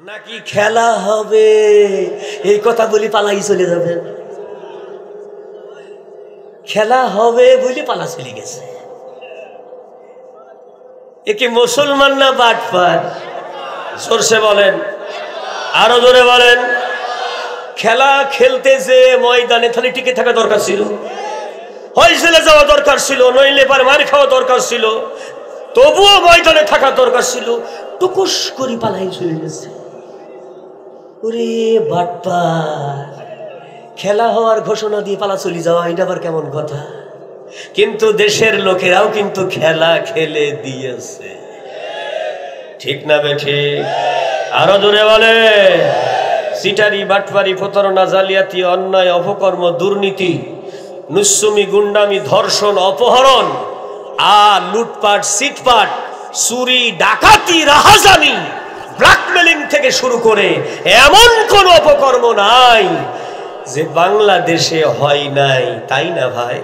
নাকি খেলা হবে এই কথা বলি পালাই চলে যাবেন? খেলা হবে বলি পালা চলে গেছে। একে মুসলমান না বাটপার? জোরসে বলেন, আরো জোরে বলেন। খেলা খেলতে যে ময়দানে তাহলে টিকে থাকা দরকার ছিল, হয় জেলে যাওয়া দরকার ছিল, নইলে পার মার খাওয়া দরকার ছিল, তবুও ময়দানে থাকা দরকার ছিল। টুকুস করে পালাই চলে গেছে। ওরে বাটপার, খেলা হওয়ার ঘোষণা দিয়ে পালা চলে যাওয়া এটা আবার কেমন কথা? কিন্তু দেশের লোকেরাও কিন্তু খেলা খেলে দিয়েছে, ঠিক না বেঠিক? আরো জোরে বলে। সিটারি, বাটপারি, প্রতারণা, জালিয়াতি, অন্যায়, অপকর্ম, দুর্নীতি, নুসুমি, গুন্ডামি, ধর্ষণ, অপহরণ আর লুটপাট, সিটপাট, চুরি, ডাকাতি, রাহাজানি, ব্ল্যাকমেলিং থেকে শুরু করে এমন কোন অপকর্ম নাই যে বাংলাদেশে হয় নাই, তাই না ভাই?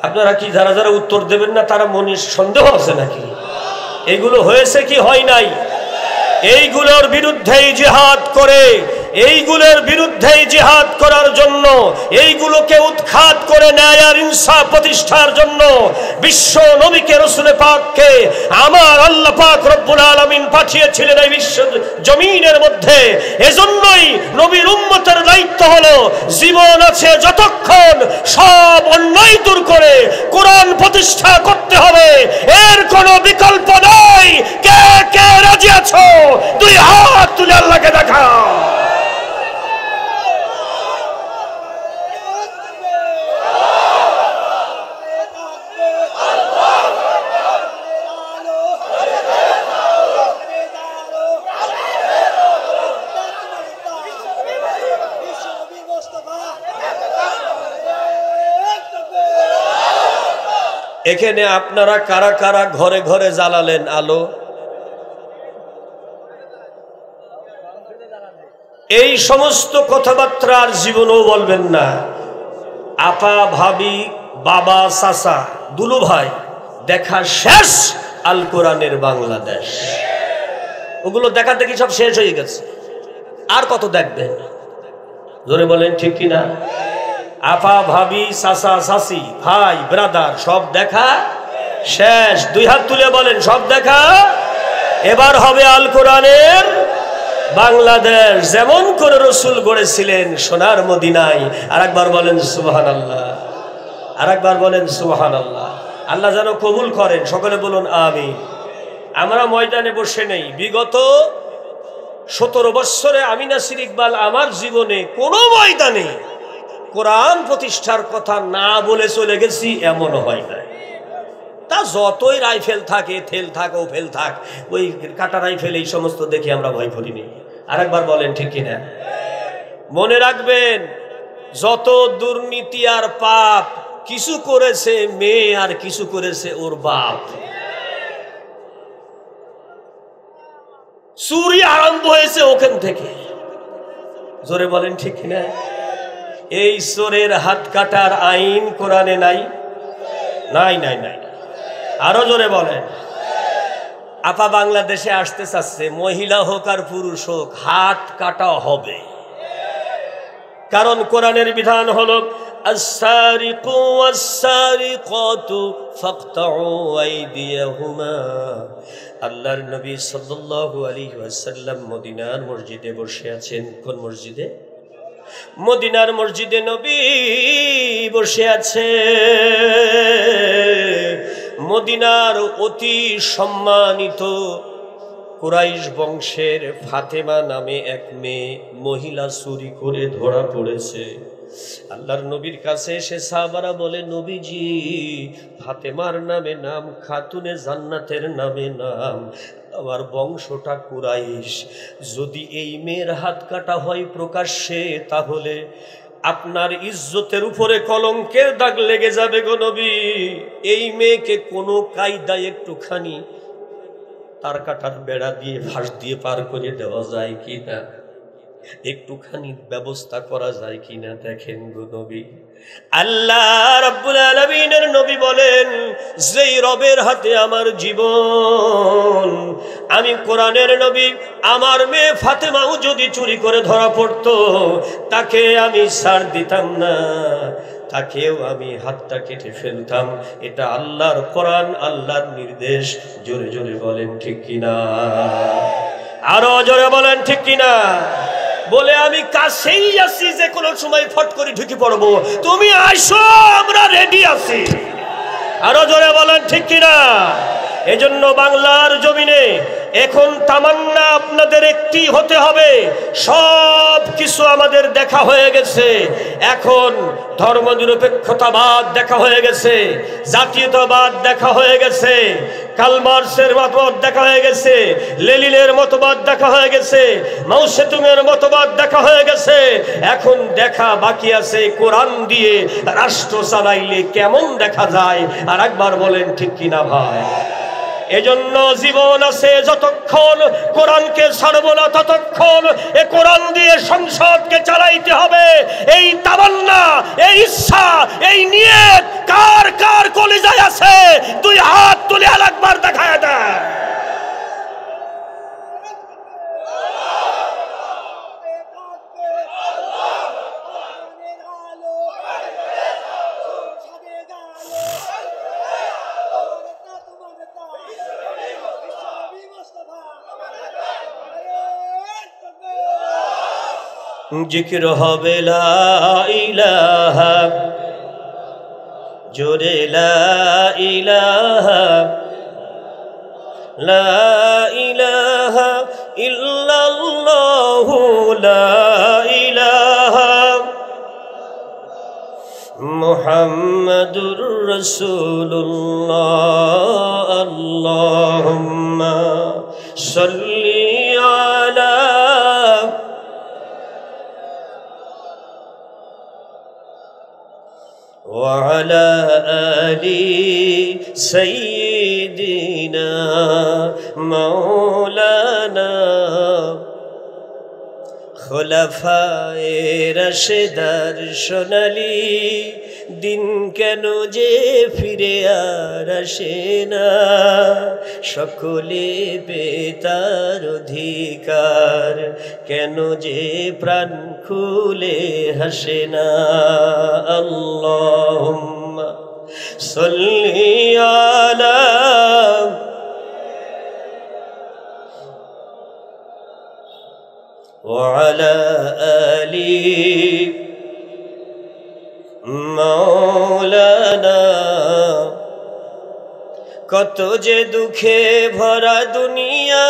আপনারা কি যারা যারা উত্তর দেবেন না তারা মনে সন্দেহ আছে নাকি? এগুলো হয়েছে কি হয় নাই? এইগুলোর বিরুদ্ধেই জিহাদ করে, এইগুলোর বিরুদ্ধেই জিহাদ করার জন্য, এইগুলোকে উৎখাত করে ন্যায় আর ইনসাফ প্রতিষ্ঠার জন্য বিশ্ব নবীকে রাসূল পাককে আমার আল্লাহ পাক রব্বুল আলামিন পাঠিয়েছিলেন এই বিশ্ব জমিনের মধ্যে। এজন্যই নবীর উম্মতের দায়িত্ব হলো জীবন আছে যতক্ষণ সব অন্যায় দূর করে কোরআন প্রতিষ্ঠা করতে হবে, এর কোনো বিকল্প নাই। কে কে রাজি আছো? দুই হাত তুলে আল্লাহকে দেখাও। এখানে আপনারা কারা কারা ঘরে ঘরে জ্বালালেন আলো? এই সমস্ত কথাবার্তা আর জীবনেও বলবেন না। আপা, ভাবি, বাবা, চাচা, দুলু ভাই, দেখা শেষ আল কোরআনের বাংলাদেশ। ওগুলো দেখা দেখি সব শেষ হয়ে গেছে, আর কত দেখবেন? জোরে বলেন ঠিক কিনা? আপা, ভাবি, চাচা, চাচি, ভাই, ব্রাদার সব দেখা শেষ। দুই হাত তুলে বলেন সব দেখা। এবার হবে আল কোরআনের বাংলাদেশ, যেমন করে রাসূল গড়েছিলেন সোনার মদিনায়। আরেকবার বলেন সুবহানাল্লাহ, আরেকবার বলেন সুবহানাল্লাহ। আল্লাহ যেন কবুল করেন, সকলে বলুন আমিন। আমরা ময়দানে বসে নেই। বিগত 17 বছরে আমি নাসির ইকবাল আমার জীবনে কোনো ময়দানে কোরআন প্রতিষ্ঠার কথা না বলে চলে গেছি এমন হয় না। তা যতই রাইফেল থাকে, থেল থাক, ও ফেল থাক, ওই কাটা রাইফেল এই সমস্ত দেখে আমরা ভয় করিনি। আরেকবার বলেন ঠিক কিনা? মনে রাখবেন, যত দুর্নীতি আর পাপ কিছু করেছে মেয়ে আর কিছু করেছে ওর বাপ। চুরি আরম্ভ হয়েছে ওখান থেকে। জোরে বলেন ঠিক কিনা? এই চোরের হাত কাটার আইন কোরআনে নাই? নাই নাই নাই। আরো জোরে বলেন। আপা বাংলাদেশে আসতে চাচ্ছে, মহিলা হোক আর পুরুষ হোক, হাত কাটা হবে। কারণ কোরআনের বিধান হলো আস-সারিকু ওয়াস-সারিকাতু ফাকতাউ আইদিয়াহুমা। আল্লাহর নবী সাল্লাল্লাহু আলাইহি ওয়াসাল্লাম মদিনার মসজিদে বসে আছেন। কোন মসজিদে? মদিনার মসজিদে নবী বসে আছে। মদিনার অতি সম্মানিত কুরাইশ বংশের ফাতেমা নামে এক মেয়ে মহিলা চুরি করে ধরা পড়েছে। আল্লাহর নবীর কাছে এসে সাহাবারা বলে, নবীজি, ফাতেমার নামে নাম, খাতুনে জান্নাতের নামে নাম, আমার বংশটা কুরাইশ। যদি এই মেয়ের হাত কাটা হয় প্রকাশ্যে, তাহলে আপনার ইজ্জতের উপরে কলঙ্কের দাগ লেগে যাবে গো নবী। এই মেয়েকে কোনো কায়দায় একটুখানি তার কাটার বেড়া দিয়ে, ফাঁস দিয়ে পার করে দেওয়া যায় কি না? একটুখানি ব্যবস্থা করা যায় কিনা দেখেন গো নবী। আল্লাহ রাব্বুল আলামিনের নবী বলেন, যেই রবের হাতে আমার জীবন, আমি কোরআনের নবী, আমার মেয়ে ফাতেমাও যদি চুরি করে ধরা পড়তো, তাকে আমি ছাড় দিতাম না, তাকেও আমি হাতটা কেটে ফেলতাম। এটা আল্লাহর কোরআন, আল্লাহর নির্দেশ। জোরে জোরে বলেন ঠিক কিনা, আরো জোরে বলেন ঠিক কিনা। বলে আমি কাছেই আছি, যে কোনো সময় ফট করে ঢুকে পড়বো, তুমি আইসো, আমরা রেডি আছি। আরো জোরে বলেন ঠিক কিনা। এজন্য বাংলার জমিনে এখন তামান্না আপনাদের একটি হতে হবে। সব কিছু আমাদের দেখা হয়ে গেছে, এখন ধর্মনিরপেক্ষতাবাদ দেখা হয়ে গেছে, জাতীয়তাবাদ দেখা হয়ে গেছে, কার্ল মার্ক্সের মতবাদ দেখা হয়ে গেছে, লেনিনের মতবাদ দেখা হয়ে গেছে, মাও সেতুংয়ের মতবাদ দেখা হয়ে গেছে। এখন দেখা বাকি আছে কোরআন দিয়ে রাষ্ট্র চালাইলে কেমন দেখা যায়। আর একবার বলেন ঠিক কিনা ভাই। এজন্য জীবন আছে যতক্ষণ কোরআনকে ছাড়বো না, ততক্ষণ এ কোরআন দিয়ে সংসদকে চালাইতে হবে। এই তামান্না, এই ইচ্ছা, এই নিয়ত কার কার কলিজায় আছে? তুই হাত তুলে আরেকবার দেখায় দেয়। জিকির হবে লা ইলাহা, জোরে লা ইলাহা, লা ইলাহা ইল্লাল্লাহু, লা ইলাহা মুহাম্মাদুর রাসূলুল্লাহ। আল্লাহুম্মা সাল্লি আলা وعلى آل سيدنا مولانا খোলাফায়ে রাশেদার সোনালী দিন কেন যে ফিরে আর আসে না, সকলে বেতার অধিকার, কেন যে প্রাণ খুলে হাসে না। আল্লাহুম্মা সাল্লি আলা وعلى آل مولانا। কত যে দুঃখে ভরা দুনিয়া,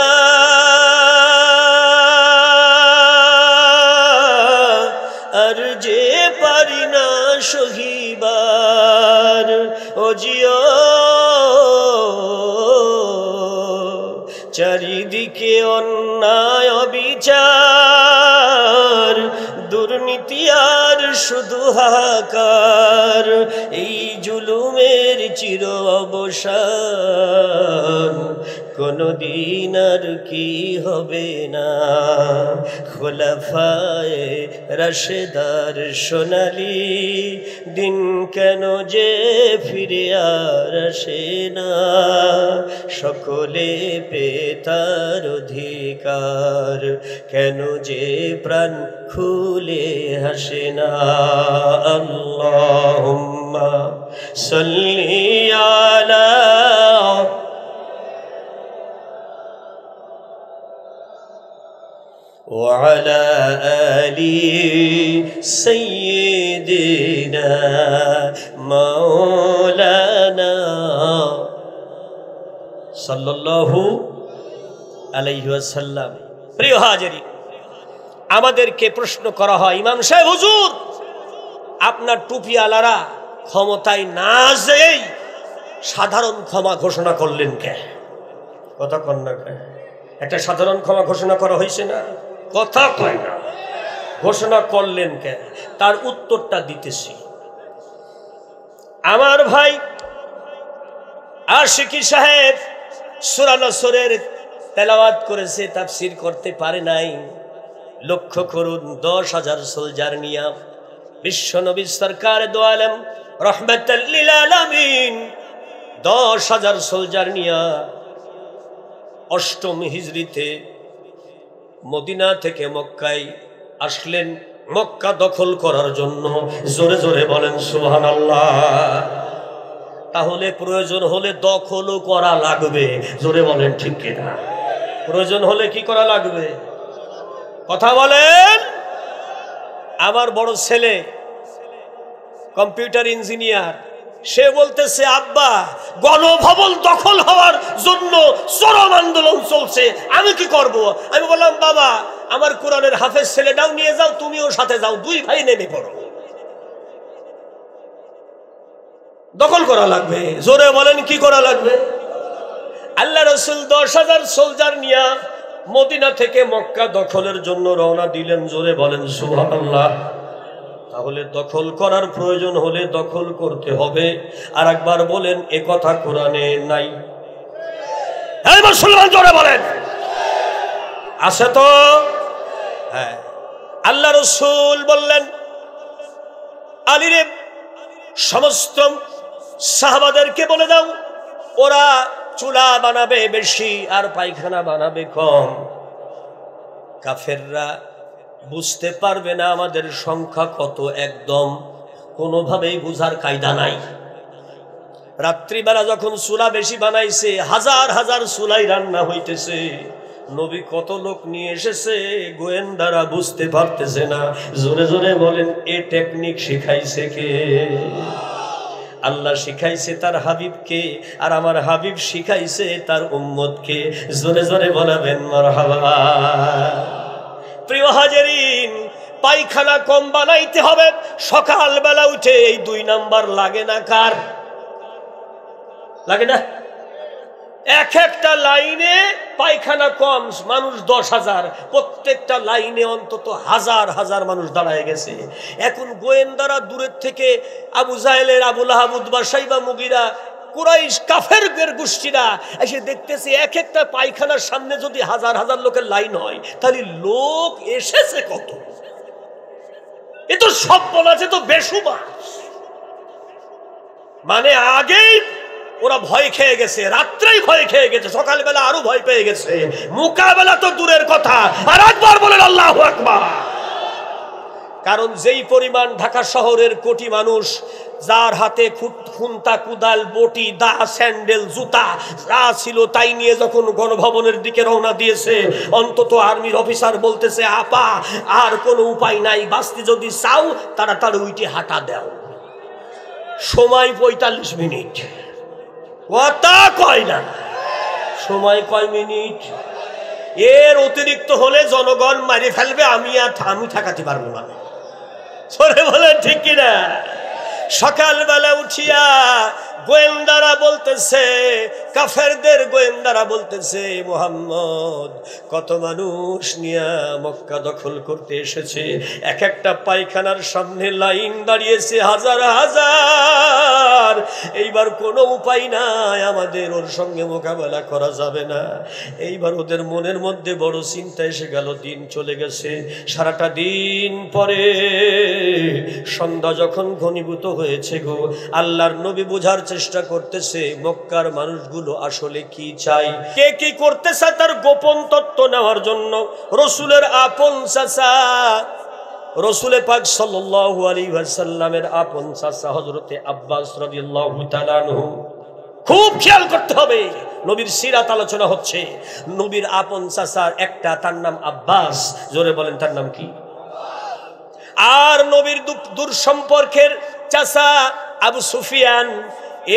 আর যে পারি না সহিবার। ও জিও চারিদিকে অন্যায় অবিচার, দুর্নীতি আর শুধু হাহাকার, এই জুলুমের চির অবসান কোনদিন আর কি হবে না। খোলাফায়ে রাশেদার সোনালী দিন কেন যে ফিরে আর আসে না, সকলে পেতার অধিকার, কেন যে প্রাণ খুলে হাসে না। আল্লাহুম্মা সাল্লি আলা وعلى آل سيدنا مولانا সাল্লাল্লাহু আলাইহি ওয়াসাল্লাম। প্রিয় হাজিরিন, আমাদেরকে প্রশ্ন করা হয়, ইমাম সাহেব হুজুর, আপনার টুপিওয়ালারা ক্ষমতায় না যেই সাধারণ ক্ষমা ঘোষণা করলেন কে? কথা কন না কে? একটা সাধারণ ক্ষমা ঘোষণা করা হয়েছে না? কথা কয় না। ঘোষণা করলেন কে? তার উত্তরটা দিতেছি। আমার ভাই আশিকি সাহেব সূরা নসরের তেলাওয়াত করেছে, তাফসীর করতে পারে নাই। লক্ষ্য করুন 10,000 সোলজার নিয়া বিশ্ব নবী সরকার দো আলম রহমাতাল লিল আলামিন 10,000 সোলজার নিয়া 8ম হিজরিতে মদিনা থেকে মক্কায় আসলেন মক্কা দখল করার জন্য। জোরে জোরে বলেন সুবহানাল্লাহ। তাহলে প্রয়োজন হলে দখলও করা লাগবে। জোরে বলেন ঠিক কিনা? প্রয়োজন হলে কি করা লাগবে? কথা বলেন। আমার বড় ছেলে কম্পিউটার ইঞ্জিনিয়ার, সে বলতেছে আব্বা গণভবন দখল হওয়ার জন্য চরম আন্দোলন চলছে, আমি কি করব? আমি বললাম বাবা আমার কোরআনের হাফেজ ছেলেটাও নিয়ে যাও, তুমিও সাথে যাও, 2 ভাই নেমে পড়ো, দখল করা লাগবে। জোরে বলেন কি করা লাগবে? আল্লাহ রাসূল 10,000 সোলজার নিয়ে মদিনা থেকে মক্কা দখলের জন্য রওনা দিলেন। জোরে বলেন সুবহানাল্লাহ। তাহলে দখল করার প্রয়োজন হলে দখল করতে হবে। আর একবার বলেন এ কথা কোরআনে নাই? এই মুসলমান জোরে বলেন আছে তো? হ্যাঁ। আল্লাহ রাসূল বললেন আলীরে সমস্ত সাহাবাদেরকে বলে দাও ওরা চুলা বানাবে বেশি আর পায়খানা বানাবে কম। কাফেররা বুঝতে পারবে না আমাদের সংখ্যা কত, একদম কোনোভাবেই বুঝার কায়দা নাই। রাত্রিবেলা যখন চুলা বেশি বানাইছে, হাজার হাজার চুলাই রান্না হইতেছে, নবী কত লোক নিয়ে এসেছে গোয়েন্দারা বুঝতে পারতেছে না। জোরে জোরে বলেন এ টেকনিক শিখাইছে কে? আল্লাহ শিখাইছে তার হাবিবকে, আর আমার হাবিব শিখাইছে তার উম্মতকে। জোরে জোরে বলবেন মারহাবা। প্রিয় হাজিরিন, পায়খানা কম বানাইতে হবে। সকালবেলা উঠে এই 2 নাম্বার লাগে না? কার লাগে না? এক একটা লাইনে পায়খানা কম, মানুষ 10,000, প্রত্যেকটা লাইনে অন্তত হাজার হাজার মানুষ দাঁড়ায় গেছে। এখন গোয়েন্দারা দূরের থেকে আবু জাহেলের, আবু লাহাব, উতবা, শাইবা, মুগিরা, কুরাইশ কাফেরদের গোষ্ঠীরা এসে দেখতেছে এক একটা পায়খানার সামনে যদি হাজার হাজার লোকের লাইন হয়, তাহলে লোক এসেছে কত? এ তো সব বলাছে তো বেশুমার। মানে আগেই ওরা ভয় খেয়ে গেছে, রাত্রেই ভয় খেয়ে গেছে, সকালবেলা আরো ভয় পেয়ে গেছে, মোকাবেলা তো দূরের কথা। আর একবার বলেন আল্লাহু আকবার। কারণ যেই পরিমাণ ঢাকা শহরের কোটি মানুষ, যার হাতে খুন্তা, কুদাল, বটি, দা, স্যান্ডেল, জুতা যা ছিল তাই নিয়ে যখন গণভবনের দিকে রওনা দিয়েছে, অন্তত আর্মির অফিসার বলতেছে আপা আর কোনো উপায় নাই, বাঁচতে যদি চাও তাড়াতাড়ি উইটে হাঁটা দাও। সময় 45 মিনিট। কথা কয় না, সময় কয় মিনিট? এর অতিরিক্ত হলে জনগণ মারি ফেলবে, আমি ঠেকাতে পারবো না। সরে বলেন ঠিক কিনা? সকালবেলা উঠিয়া গোয়েন্দারা বলতেছে, কাফেরদের গোয়েন্দারা বলতেছে মুহাম্মদ কত মানুষ নিয়ে মক্কা দখল করতে এসেছে, এক একটা পায়খানার সামনে লাইন দাঁড়িয়েছে হাজার হাজার, এইবার কোনো উপায় নাই, আমাদের ওর সঙ্গে মোকাবেলা করা যাবে না। এইবার ওদের মনের মধ্যে বড় চিন্তা এসে গেল। দিন চলে গেছে, সারাটা দিন পরে সন্ধ্যা যখন ঘনীভূত হয়েছে গো, আল্লাহর নবী বোঝার চেষ্টা করতেছে মক্কার মানুষগুলো আসলে কি চাই, কে কি করতেছে তার গোপন তত্ত্ব নেওয়ার জন্য রসুলের আপন চাচা, রসুল পাক সাল্লাল্লাহু আলাইহি ওয়াসাল্লামের আপন চাচা হযরতে আব্বাস রাদিয়াল্লাহু তাআলা আনহু। খুব খেয়াল করতে হবে, নবীর সিরাত আলোচনা হচ্ছে। নবীর আপন চাচার একটা, তার নাম আব্বাস। জোরে বলেন তার নাম কি? আর নবীর দূর সম্পর্কের চাচা আবু সুফিয়ান,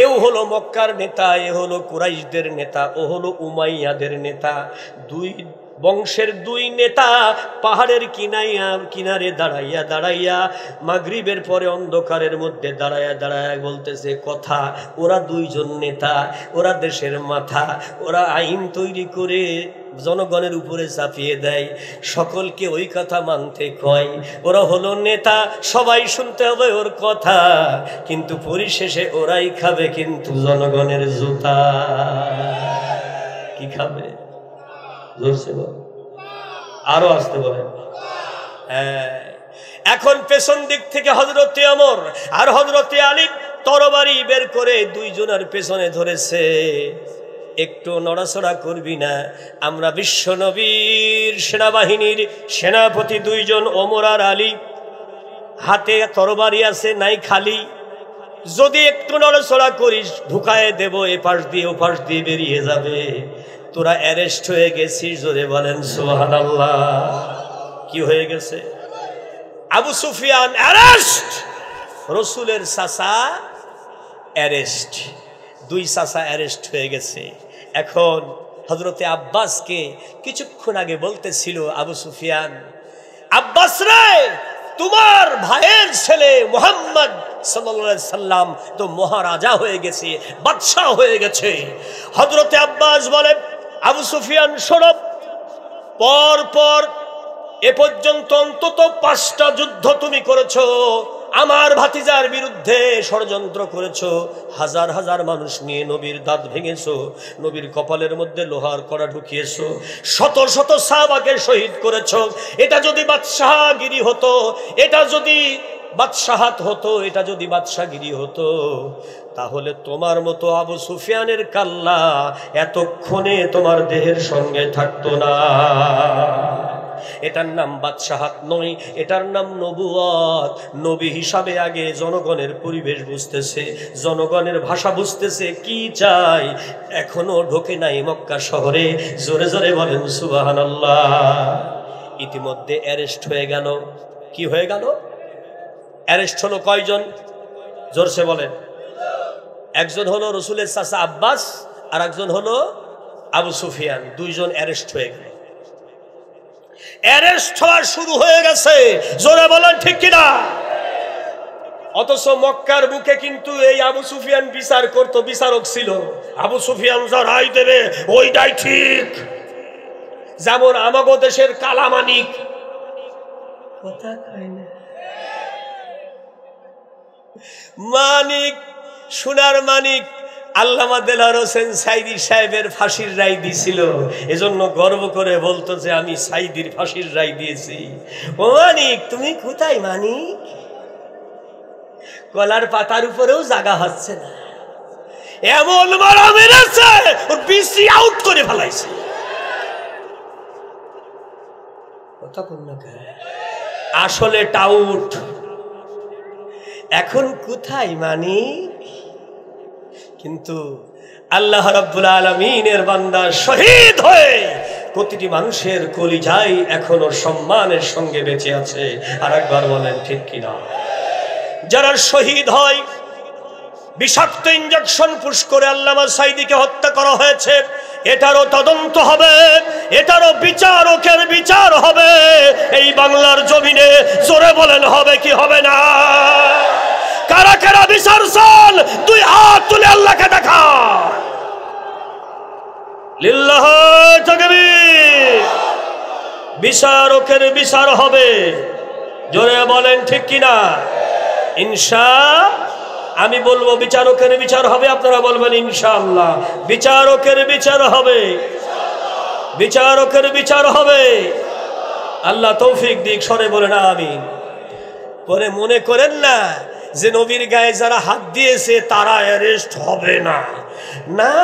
এও হলো মক্কার নেতা, এ হলো কুরাইশদের নেতা, ও হলো উমাইয়াদের নেতা। 2 বংশের 2 নেতা পাহাড়ের কিনারে দাঁড়াইয়া মাগরিবের পরে অন্ধকারের মধ্যে দাঁড়াইয়া বলতেছে কথা। ওরা 2 জন নেতা, ওরা দেশের মাথা, ওরা আইন তৈরি করে জনগণের উপরে চাপিয়ে দেয়, সকলকে ওই কথা মানতে কয়। ওরা হলো নেতা, সবাই শুনতে হবে ওর কথা, কিন্তু পরিশেষে ওরাই খাবে কিন্তু জনগণের জুতা। কি খাবে? আরো আসতে বলেন। এখন পেছন দিক থেকে হযরতে ওমর আর হযরতে আলী তরবারি বের করে দুইজনের পেছনে ধরেছে। একটু নড়াচড়া করবি না, আমরা বিশ্ব নবীর সেনাবাহিনীর সেনাপতি দুইজন ওমর আর আলী, হাতে তরবারি আছে নাই খালি, যদি একটু নড়াচড়া করিস ঢুকায় দেব, এপাশ দিয়ে ওপাশ দিয়ে বেরিয়ে যাবে, তোরা অ্যারেস্ট হয়ে গেছিস। জোরে বলেন সুবহানাল্লাহ। কি হয়ে গেছে? আবু সুফিয়ান অ্যারেস্ট, রসুলের চাচা অ্যারেস্ট, দুই চাচা অ্যারেস্ট হয়ে গেছে। এখন হযরতে আব্বাসকে কিছুক্ষণ আগে বলতেছিল আবু সুফিয়ান, আব্বাস রে, তোমার ভাইয়ের ছেলে মুহাম্মদ সাল্লাল্লাহু আলাইহি সাল্লাম তো মহারাজা হয়ে গেছে, বাদশাহ হয়ে গেছে। হযরতে আব্বাস বলে, আবু সুফিয়ান শোনো, পর পর এ পর্যন্ত অন্তত 5টা যুদ্ধ তুমি করেছো, আমার ভাতিজার বিরুদ্ধে ষড়যন্ত্র করেছো, হাজার হাজার মানুষ নিয়ে নবীর দাঁত ভেঙেছো, নবীর কপালের মধ্যে লোহার কড়া ঢুকিয়েছো, শত শত সাহাবাকে শহীদ করেছো। এটা যদি বাদশাহগিরি হতো, এটা যদি বাদশাহাত হতো, এটা যদি বাদশাহগিরি হতো, তাহলে তোমার মতো আবু সুফিয়ানের কাল্লা এতক্ষণে তোমার দেহের সঙ্গে থাকতো না। এটার নাম বাদশাহাত নয়, এটার নাম নবুয়ত। নবী হিসাবে আগে জনগণের পরিবেশ বুঝতেছে, জনগণের ভাষা বুঝতেছে, কি চাই। এখনো ঢোকে নাই মক্কা শহরে। জোরে জোরে বলেন সুবহানাল্লাহ। ইতিমধ্যে অ্যারেস্ট হয়ে গেল। কি হয়ে গেল? অ্যারেস্ট হলো কয়জন? জোরসে বলেন। একজন হলো রসুলের চাচা আব্বাস, আর একজন হলো আবু সুফিয়ান, দুইজন অ্যারেস্ট হয়ে গেল। অ্যারেস্ট হওয়া শুরু হয়ে গেছে। জোরে বলেন ঠিক কিনা? অথচ মক্কার বুকে কিন্তু এই আবু সুফিয়ান বিচার করতো, বিচারক ছিল। আবু সুফিয়ান যা রায় দেবে ওইটাই ঠিক। যেমন আমাগো দেশের কালামানিক, কথা কয় না, মানিক, সোনার মানিক, আল্লামা দেলাওয়ার হোসেন সাইদি সাহেবের ফাঁসির রায় দিছিল। এজন্য গর্ব করে বলতো যে আমি সাইদির ফাঁসির রায় দিয়েছি। ও মানিক, তুমি কোথায় মানিক? কলার পাতার উপরেও জায়গা হচ্ছে না, এমন মারা মেরেছে ওর বিসি আউট করে ফেলাইছে। কথা কোন না, আসলে টাউট। এখন কোথায় মানিক? কিন্তু আল্লাহ রাব্বুল আলামিনের বান্দা শহীদ হয়ে প্রতিটি মানুষের কলিজায় এখনো সম্মানের সঙ্গে বেঁচে আছে। আর একবার বলেন ঠিক কিনা? যারা শহীদ হয়, বিষাক্ত ইনজেকশন পুশ করে আল্লামা সাইদিকে হত্যা করা হয়েছে, এটারও তদন্ত হবে, এটারও বিচারকের বিচার হবে এই বাংলার জমিনে। জোরে বলেন হবে কি হবে না? কারা কারা বিচার চান? দুই হাত তুলে আল্লাহকে দেখা। লিল্লাহ তাকবীর। বিচারকের বিচার হবে। জোরে বলেন ঠিক কিনা? ইনশাআল্লাহ। আমি বলবো বিচারকের বিচার হবে, আপনারা বলবেন ইনশাআল্লাহ। বিচারকের বিচার হবে, বিচারকের বিচার হবে। আল্লাহ তৌফিক দিক। সরে বলেন আমিন। পরে মনে করেন না যে নবীর গায়ে যারা হাত দিয়েছে তারা অ্যারেস্ট হবে না। না,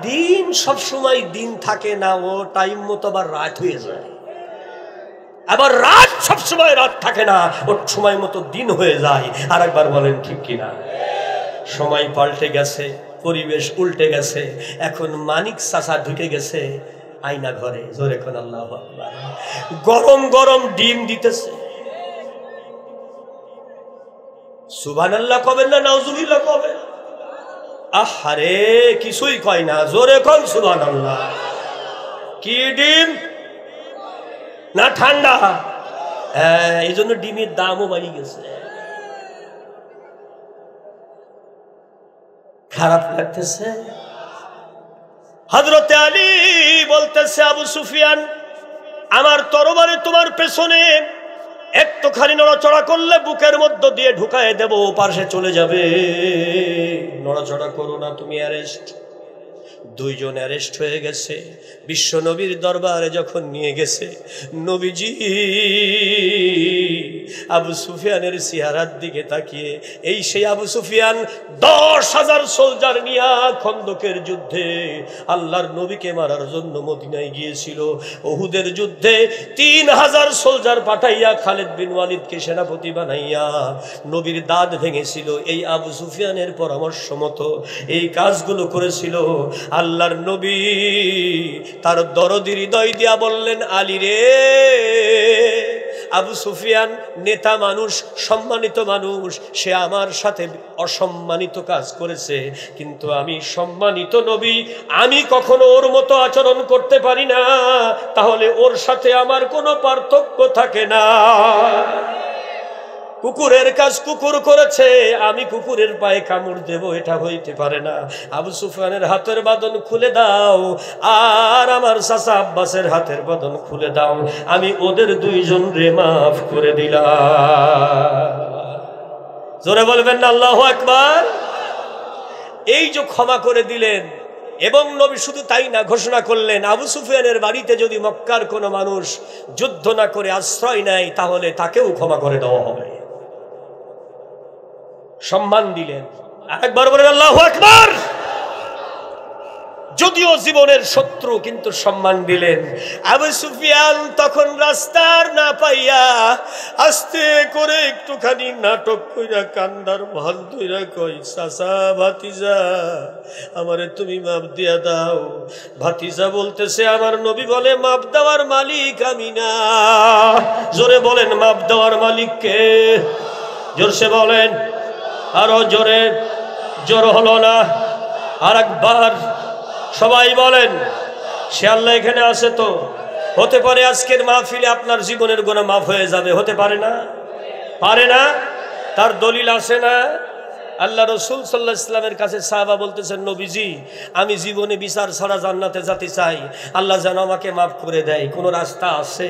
দিন সব সময় দিন থাকে না, ও টাইম মতো আবার রাত হয়ে যায়। আবার রাত সব সময় রাত থাকে না, ওর সময় মতো দিন হয়ে যায়। আর একবার বলেন ঠিক কিনা? সময় পাল্টে গেছে, পরিবেশ উল্টে গেছে। এখন মানিক চাচা ঢুকে গেছে আয়না ঘরে। জোরে কোন আল্লাহু আকবার। গরম গরম ডিম দিতেছে। সুবহানাল্লাহ কবেন না নাউজুবিল্লাহ কবেন? আহারে কিছুই কয় না। জোরে কোন সুবহানাল্লাহ। কি ডিম না ঠান্ডা? হ্যাঁ, এই জন্য ডিমের দামও বাড়ি গেছে। খারাপ লাগতেছে। হযরতে আলী বলতেছে, আবু সুফিয়ান, আমার তরবারি তোমার পেছনে একটুখানি নড়াচড়া করলে বুকের মধ্য দিয়ে ঢুকায় দেব, পাশে চলে যাবে। নড়াচড়া করো না, তুমি অ্যারেস্ট। দুইজন অ্যারেস্ট হয়ে গেছে। বিশ্ব নবীর দরবারে যখন নিয়ে গেছে, নবীজি আবু সুফিয়ানের চেহারার দিকে তাকিয়ে, এই সেই আবু সুফিয়ান 10,000 সোলজার নিয়ে খন্দকের যুদ্ধে আল্লাহর নবীকে মারার জন্য মদিনায় গিয়েছিল। উহুদের যুদ্ধে 3,000 সোলজার পাঠাইয়া খালিদ বিন ওয়ালিদকে সেনাপতি বানাইয়া নবীর দাঁত ভেঙেছিল। এই আবু সুফিয়ানের পরামর্শ মতো এই কাজগুলো করেছিল। আল্লাহর নবী তার দরদি হৃদয় দিয়া বললেন, আলী রে, আবু সুফিয়ান নেতা মানুষ, সম্মানিত মানুষ, সে আমার সাথে অসম্মানিত কাজ করেছে, কিন্তু আমি সম্মানিত নবী, আমি কখনো ওর মতো আচরণ করতে পারি না, তাহলে ওর সাথে আমার কোনো পার্থক্য থাকে না। কুকুরের কাজ কুকুর করেছে, আমি কুকুরের পায়ে কামড় দেব, এটা হইতে পারে না। আবু সুফিয়ানের হাতের বাঁধন খুলে দাও, আর আমার চাচা আব্বাসের হাতের বাঁধন খুলে দাও, আমি ওদের দুইজন রে মাফ করে দিলাম। জোরে বলবেন না আল্লাহু আকবার। এই যে ক্ষমা করে দিলেন, এবং নবী শুধু তাই না, ঘোষণা করলেন আবু সুফিয়ানের বাড়িতে যদি মক্কার কোনো মানুষ যুদ্ধ না করে আশ্রয় নেয়, তাহলে তাকেও ক্ষমা করে দেওয়া হবে। সম্মান দিলেন। একবার বলেন আল্লাহু আকবার। যদিও জীবনের শত্রু, কিন্তু সম্মান দিলেন। আবু সুফিয়ান তখন রাস্তার না পাইয়া আস্তে করে একটুখানি নাটক কইরা কান্দার ভান ধইরা কই, চাচা ভাতিজা আমারে তুমি মাপ দিয়া দাও। ভাতিজা বলতেছে, আমার নবী বলে মাপ দেওয়ার মালিক আমি না। জোরে বলেন, মাপ দেওয়ার মালিক কে? জোরসে বলেন, আরো জোরে। জোর হলো না, আর একবার সবাই বলেন, সে আল্লাহ এখানে আছে তো। হতে পারে আজকের মাহফিলে আপনার জীবনের গুনাহ মাফ হয়ে যাবে, হতে পারে না? পারে না? তার দলিল আছে না? আল্লাহ রসুল সাল্লাল্লাহু আলাইহি ওয়াসাল্লামের কাছে সাহাবা বলতেছেন, নবীজি আমি জীবনে বিচার ছাড়া জান্নাতে যেতে চাই, আল্লাহ যেন আমাকে মাফ করে দেয়, কোন রাস্তা আছে?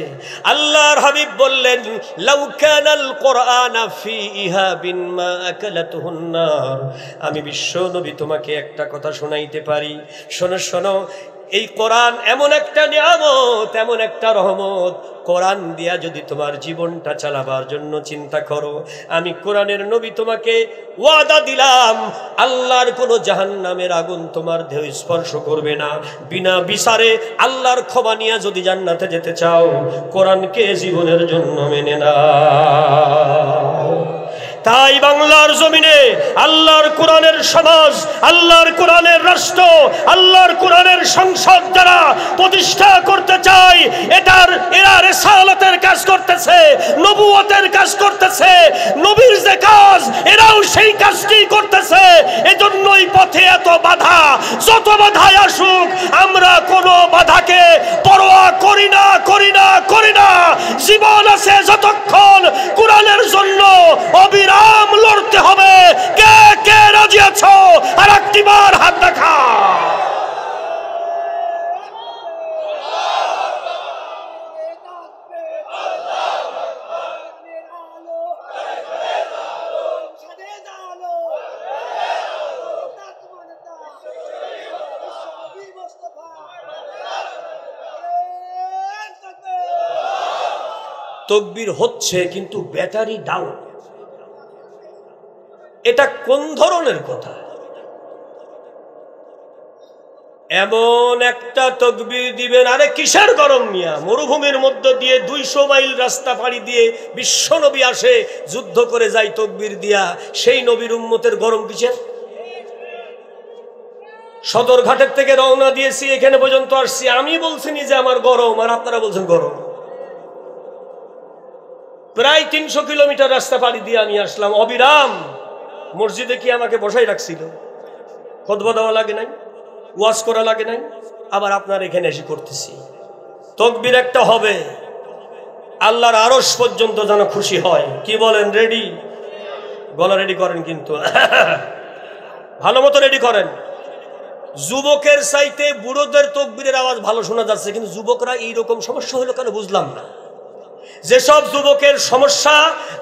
আল্লাহর হাবিব বললেন, লাউ কানাল কুরআনা ফি ইহাবিন মা আকালাতুহুন নার। আমি বিশ্ব নবী তোমাকে একটা কথা শোনাইতে পারি, শোনো শোনো। এই কোরআন এমন একটা নিয়ামত, এমন একটা রহমত, কোরআন দিয়া যদি তোমার জীবনটা চালাবার জন্য চিন্তা করো, আমি কোরআনের নবী তোমাকে ওয়াদা দিলাম, আল্লাহর কোন জাহান্নামের আগুন তোমার দেহ স্পর্শ করবে না। বিনা বিচারে আল্লাহর ক্ষমা নিয়ে যদি জান্নাতে যেতে চাও, কোরআনকে জীবনের জন্য মেনে নাও। তাই বাংলার জমিনে আল্লাহর কোরআনের সমাজ, আল্লাহর কোরআনের রাষ্ট্র, আল্লাহর কোরআনের সংসদ যারা প্রতিষ্ঠা করতে চায়, এরা রিসালাতের কাজ করতেছে, নবুয়তের কাজ করতেছে, নবীর যে কাজ এরাও সেই কাজটি করতেছে। এজন্যই পথে এত বাধা। যত বাধাই আসুক, আমরা কোনো বাধাকে পরোয়া করি না, করি না, করি না। জীবন আছে যতক্ষণ, কোরআনের জন্য অবিরাম লড়তে হবে। কে কে রাজি আছো? আর একটিবার হাত দেখা। তাকবীর হচ্ছে কিন্তু ব্যাটারি ডাউন। এটা কোন ধরনের কথা? এমন একটা তাকবীর দিবেন, আরে কিসের গরম মিয়া? মরুভূমির মধ্য দিয়ে 200 মাইল রাস্তা পাড়ি দিয়ে বিশ্ব নবী আসে, যুদ্ধ করে যায় তাকবীর দিয়া। সেই নবীর উম্মতের গরম কিসের? সদরঘাটের থেকে রওনা দিয়েছি, এখানে পর্যন্ত আসছি, আমি বলছি যে আমার গরম, আর আপনারা বলছেন গরম। প্রায় 300 কিলোমিটার রাস্তা পাড়ি দিয়ে আমি আসলাম অবিরাম। মসজিদে কি আমাকে বসাই রাখছিল? খুতবা দেওয়া লাগে নাই, ওয়াজ করা লাগে নাই, আবার আপনার এখানে এসে করতেছি। তাকবীর একটা হবে, আল্লাহর আরশ পর্যন্ত যেন খুশি হয়। কি বলেন? রেডি? গলা রেডি করেন, কিন্তু ভালো মতো রেডি করেন। যুবকের চাইতে বুড়োদের তাকবীরের আওয়াজ ভালো শোনা যাচ্ছে, কিন্তু যুবকরা এইরকম সমস্যা হলো কেন বুঝলাম না। যেসব যুবকের সমস্যা,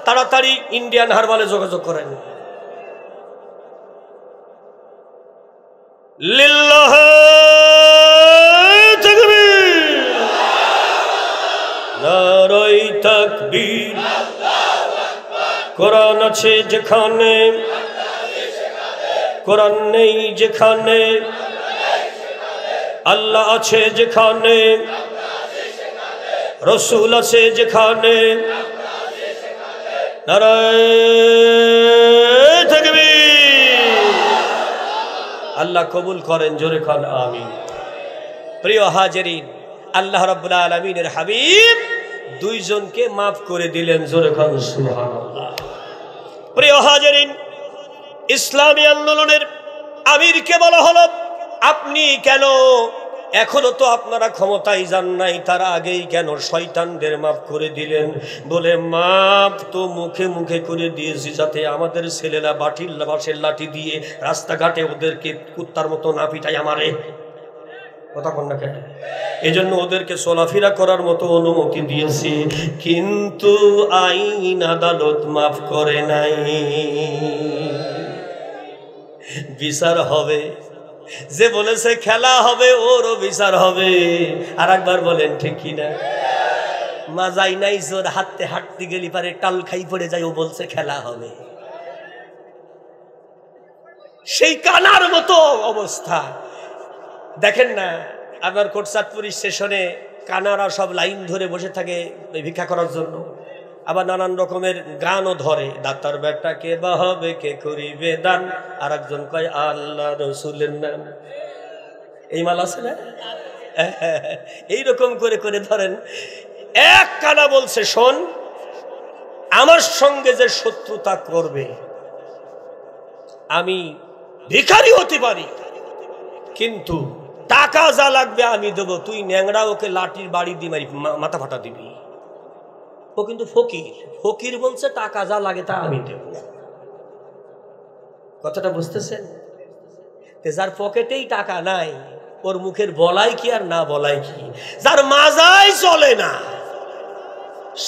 তাড়াতাড়ি ইন্ডিয়ান হারবালে যোগাযোগ করেন। লিল্লাহি তাকবীর, নারায়ে তাকবীর। কোরআন আছে যেখানে, কোরআন নেই যেখানে, আল্লাহ আছে যেখানে, রসুল আছে যেখানে, নারায়ে তাকবীর। আল্লাহ কবুল করেন, জোরে খান আমিন। প্রিয় হাজিরিন, আল্লাহ রাব্বুল আলামিনের হাবিব দুইজনকে মাফ করে দিলেন, জোরে খান সুবহানাল্লাহ। প্রিয় হাজিরিন, ইসলামী আন্দোলনের আমিরকে বলা হলো, আপনি কেন এখনো তো আপনারা ক্ষমতায় যান নাই, তার আগেই কেন শয়তানদের মাফ করে দিলেন? বলে মাফ তো মুখে মুখে করে দিয়েছি, যাতে আমাদের ছেলেরা বাঁশের লাঠি দিয়ে রাস্তাঘাটে ওদেরকে কুত্তার মতো না পিটাই আমারে। কথা বল না কেন? এই জন্য ওদেরকে চলাফেরা করার মতো অনুমতি দিয়েছি, কিন্তু আইন আদালত মাফ করে নাই। বিচার হবে, যে বলেছে খেলা হবে ওরও বিচার হবে। আর একবার বলেন ঠিক কিনা? মাজাই নাই জোর, হাঁটতে হাঁটতে গেলি পারে টাল খাই পড়ে যায়, ও বলছে খেলা হবে। সেই কানার মতো অবস্থা। দেখেন না, আপনার কোটচাঁদপুর স্টেশনে কানারা সব লাইন ধরে বসে থাকে ভিক্ষা করার জন্য, আবার নানান রকমের গানও ধরে। দাতার বেটা কে বা হবে, কে করিবে দান, আর একজন কয় আল্লাহ রসুলের নাম। এই মাল আছে না? এইরকম করে করে ধরেন। এক কানা বলছে, শোন, আমার সঙ্গে যে শত্রুতা করবে, আমি ভিখারি হতে পারি, কিন্তু টাকা যা লাগবে আমি দেবো। তুই ন্যাংরা, ওকে লাঠির বাড়ি দিয়ে মারি, মাথা ফাটা দিবি। ও কিন্তু ফকির। ফকির বলছে টাকা যা লাগে তা আমি দেব। কথাটা বুঝতেছেন? যার পকেটেই টাকা নাই, ওর মুখের বলাই কি আর না বলাই কি? যার মাজাই চলে না,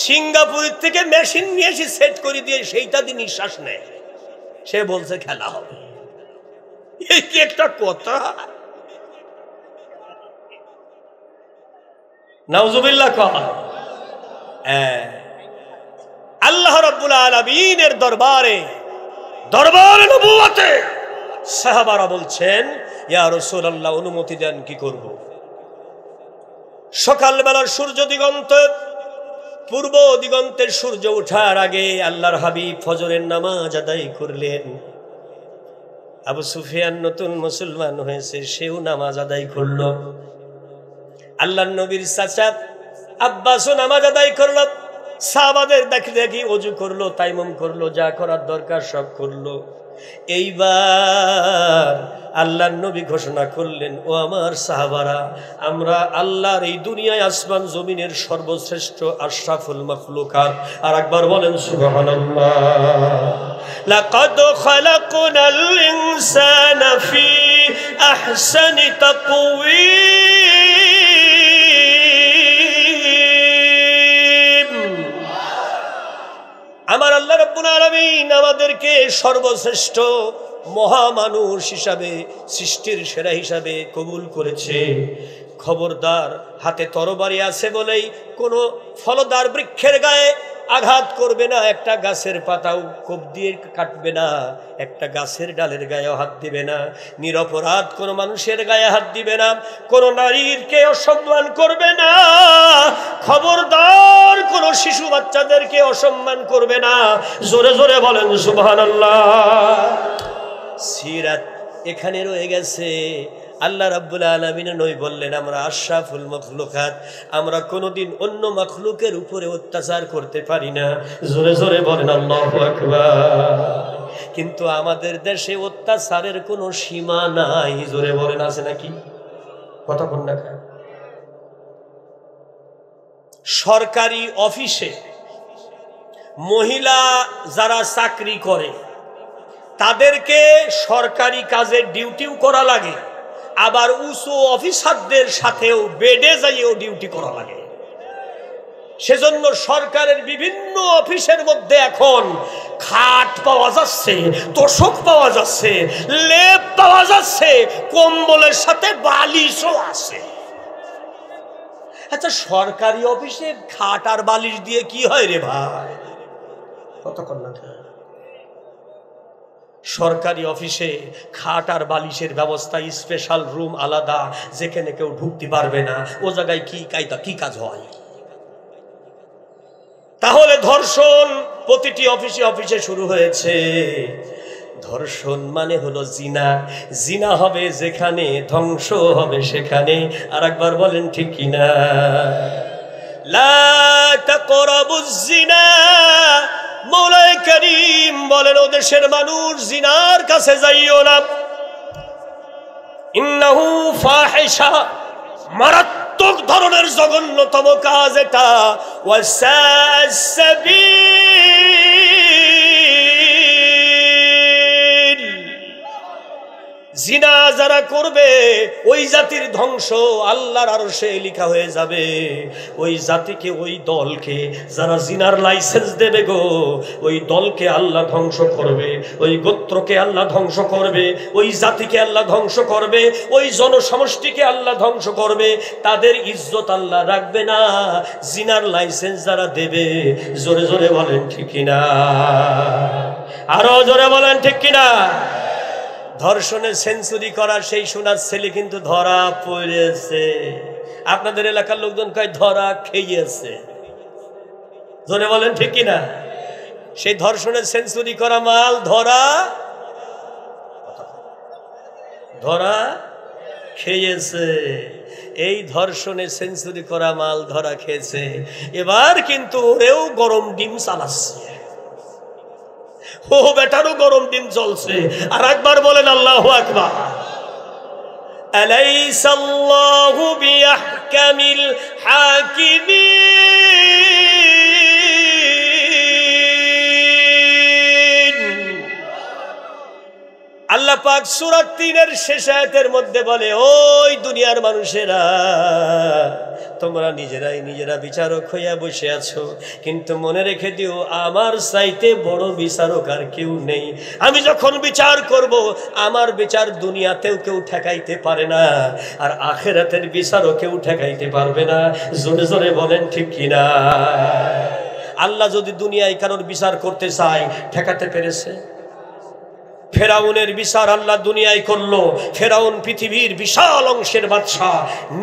সিঙ্গাপুরের থেকে মেশিন নিয়ে এসে সেট করে দিয়ে সেইটা দিয়ে নিঃশ্বাস নেয়, সে বলছে খেলা হবে। এই কি একটা কথা? নাউজুবিল্লাহ কহ। আল্লাহ রাব্বুল আলামিনের দরবারে, দরবারে নবুয়তে সাহাবারা বলছেন, ইয়া রাসূলুল্লাহ, অনুমতি দেন, কি করব? সকালবেলার সূর্য দিগন্তে, পূর্ব দিগন্তের সূর্য ওঠার আগে আল্লাহর হাবিব ফজরের নামাজ আদায় করলেন। আবু সুফিয়ান নতুন মুসলমান হয়েছে, সেও নামাজ আদায় করলো। আল্লাহর নবীর চাচা আব্বাসও নামাজ আদায় করলো। সাহাবাদের দেখে দেখি ওযু করলো, তাইমুম করলো, যা করার দরকার সব করলো। এইবার আল্লাহর নবী ঘোষণা করলেন, ও আমার সাহাবারা, আমরা আল্লাহর এই দুনিয়ায় আসমান জমিনের সর্বশ্রেষ্ঠ আশরাফুল মাখলুকাত। আর একবার বলেন সুবহানাল্লাহ। লাকাদ খালাকনাল ইনসানা ফি আহসানি তাকওয়িম। আমার আল্লাহ রাব্বুল আলামিন আমাদেরকে সর্বশ্রেষ্ঠ মহামানুষ হিসাবে, সৃষ্টির সেরা হিসাবে কবুল করেছে। খবরদার, হাতে তরবারি আছে বলেই কোনো ফলদার বৃক্ষের গায়ে আঘাত করবে না, একটা গাছের পাতাও কোপ দিয়ে কাটবে না, একটা গাছের ডালের গায়েও হাত দিবে না, নিরপরাধ কোনো মানুষের গায়ে হাত দিবে না, কোনো নারীকে অসম্মান করবে না, খবরদার কোনো শিশু বাচ্চাদেরকে অসম্মান করবে না। জোরে জোরে বলেন সুবহানাল্লাহ। সিরাত এখানে রয়ে গেছে। আল্লাহ রাব্বুল আলামিন নই বললেন, আমরা আশরাফুল মাখলুকাত, আমরা কোনোদিন অন্য মাখলুকের উপরে অত্যাচার করতে পারি না। জোরে জোরে বলেন আল্লাহু আকবার। কিন্তু আমাদের দেশে অত্যাচারের কোনো সীমা নাই। জোরে বলেন, আছে নাকি? কথা বল না। সরকারি অফিসে মহিলা যারা চাকরি করে, তাদেরকে সরকারি কাজে ডিউটিও করা লাগে, আবার উঁচু অফিসারদের সাথেও বেডে যাইয়েও ডিউটি করা লাগে। সেজন্য সরকারের বিভিন্ন অফিসের মধ্যে এখন খাট পাওয়া যাচ্ছে, তোষক পাওয়া যাচ্ছে, লেপ পাওয়া যাচ্ছে, কম্বলের সাথে বালিশও আছে। আচ্ছা, সরকারি অফিসে খাট আর বালিশ দিয়ে কি হয় রে ভাই? কতক্ষণ না, সরকারি অফিসে খাট আর বালিশের ব্যবস্থা, স্পেশাল রুম আলাদা, যেখানে কেউ ঢুকতে পারবে না। ও জায়গায় কি কায়দা, কি কাজ হয়? তাহলে ধর্ষণ প্রতিটি অফিসে অফিসে শুরু হয়েছে। ধর্ষণ মানে হলো জিনা। জিনা হবে যেখানে, ধ্বংস হবে সেখানে। আর একবার বলেন ঠিক কিনা? লা তাকরাবুজ জিনা। মওলাই করিম বলেন, ও দেশের মানুষ, জিনার কাছে যাইও না। ইন্নাহু ফাহিশা, মারাত্মক ধরনের জঘন্যতম কাজ এটা। ওয়াসাস সাবিল, জিনা যারা করবে ওই জাতির ধ্বংস আল্লাহর আরশে লেখা হয়ে যাবে। ওই জাতিকে, ওই দলকে যারা জিনার লাইসেন্স দেবে গো, ওই দলকে আল্লাহ ধ্বংস করবে, ওই গোত্রকে আল্লাহ ধ্বংস করবে, ওই জাতিকে আল্লাহ ধ্বংস করবে, ওই জনসমষ্টিকে আল্লাহ ধ্বংস করবে। তাদের ইজ্জত আল্লাহ রাখবে না। জিনার লাইসেন্স যারা দেবে, জোরে জোরে বলেন ঠিক কিনা? আরো জোরে বলেন ঠিক কিনা? ধর্ষণে সেঞ্চুরি করা সেই সোনার ছেলে কিন্তু ধরা পড়েছে। আপনাদের এলাকার লোকজন কয় ধরা খেয়েছে। জোরে বলেন ঠিক কিনা? সেই ধর্ষণে সেঞ্চুরি করা মাল ধরা খেয়েছে। এই ধর্ষণে সেঞ্চুরি করা মাল ধরা খেয়েছে। এবার কিন্তু ওরেও গরম ডিম চালাচ্ছে। ও বেটারও গরম ডিম চলছে। আর একবার বলেন আল্লাহু আকবার। আলাইসাল্লাহু বিআহকামিল হাকিমিন। আল্লাহ পাক সূরা ৩ এর শেষ আয়াতের মধ্যে বলে, ওই দুনিয়ার মানুষেরা, তোমরা নিজেরা বিচারক হইয়া বসে আছো, কিন্তু মনে রেখে দিও আমার চাইতে বড় বিচারক আর কেউ নেই। আমি যখন বিচার করব, আমার বিচার দুনিয়াতেও কেউ ঠেকাইতে পারে না, আর আখিরাতের বিচারও কেউ ঠেকাইতে পারবে না। জোরে জোরে বলেন ঠিক কিনা? আল্লাহ যদি দুনিয়ায় কারোর বিচার করতে চায়, ঠেকাতে পেরেছে? ফেরাউনের বিচার আল্লাহ দুনিয়ায় করলো। ফেরাউন পৃথিবীর বিশাল অংশের বাদশা,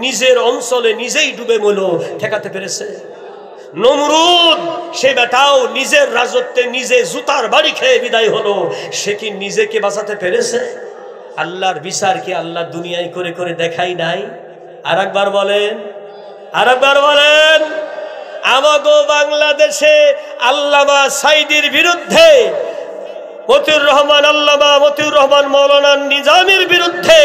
নিজের অঞ্চলে নিজেই ডুবে মরল, ঠেকাতে পেরেছে? নমরুদ, সে বেটাও নিজের রাজত্বে নিজে জুতার বাড়ি খেয়ে বিদায় হলো, সে কি নিজেকে বাঁচাতে পেরেছে? আল্লাহর বিচার কি আল্লাহ দুনিয়ায় করে করে দেখাই নাই? আর একবার বলেন, আর একবার বলেন। আমাগো বাংলাদেশে আল্লামা সাইদির বিরুদ্ধে, মতিউর রহমান, আল্লামা মতিউর রহমান মৌলানা নিজামীর বিরুদ্ধে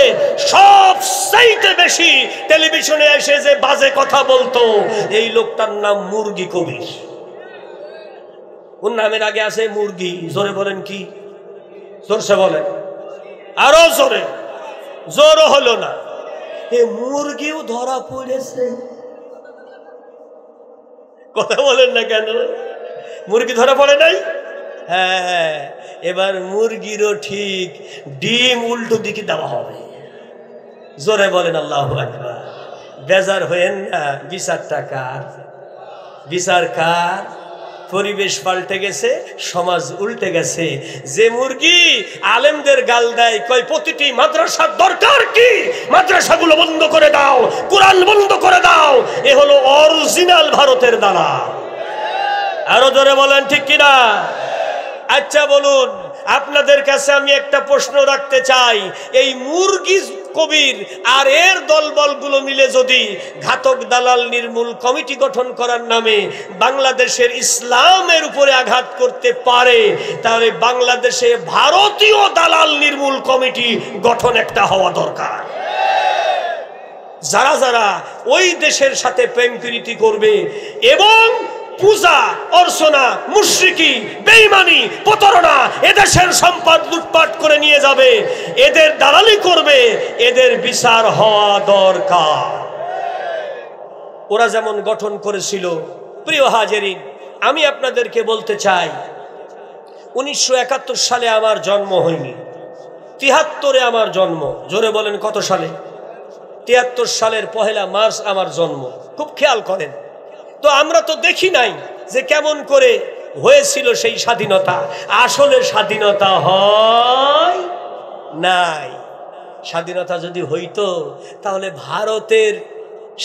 সবচাইতে বেশি টেলিভিশনে এসে যে বাজে কথা বলতো, এই লোকটার নাম মুরগি কবির। ওর নামের আগে আছে মুরগি। জোরে বলেন কি? জোরসে বলেন, আরো জোরে। জোরও হলো না। এ মুরগিও ধরা পড়েছে। কথা বলেন না কেন? মুরগি ধরা পড়ে নাই? হ্যাঁ, এবার মুরগিরও ঠিক ডিম উল্টো দিকে দেওয়া হবে। জোরে বলেন আল্লাহু আকবার। বেজার হয়েন না। বিচারটা কার? বিচার কার? পরিবেশ পাল্টে গেছে, সমাজ উল্টে গেছে। যে মুরগি আলেমদের গাল দেয়, কয় প্রতিটি মাদ্রাসার দরকার কি, মাদ্রাসাগুলো বন্ধ করে দাও, কোরআন বন্ধ করে দাও, এ হলো অরিজিনাল ভারতের দালাল। আরো জোরে বলেন ঠিক কিনা? আচ্ছা বলুন, আপনাদের কাছে আমি একটা প্রশ্ন রাখতে চাই। এই মুরগি কবির আর এর দলবলগুলো মিলে যদি ঘাতক দালাল নির্মূল কমিটি গঠন করার নামে বাংলাদেশের ইসলামের উপরে আঘাত করতে পারে, তাহলে বাংলাদেশে ভারতীয় দালাল নির্মূল কমিটি গঠন একটা হওয়া দরকার। যারা যারা ওই দেশের সাথে প্রেম প্রীতি করবে এবং পূজা অর্চনা, মুশরিকি, বেঈমানি, প্রতারণা, এদেশের সম্পদ লুটপাট করে নিয়ে যাবে, এদের দালালি করবে, এদের বিচার হওয়া দরকার। ওরা যেমন গঠন করেছিল। প্রিয় হাজেরিন, আমি আপনাদেরকে বলতে চাই, 1971 সালে আমার জন্ম হয়নি, 73-এ আমার জন্ম। জোরে বলেন কত সালে? 73 সালের 1 মার্চ আমার জন্ম। খুব খেয়াল করেন তো, আমরা তো দেখি নাই যে কেমন করে হয়েছিল সেই স্বাধীনতা। আসলে স্বাধীনতা হয় নাই। স্বাধীনতা যদি হইতো তাহলে ভারতের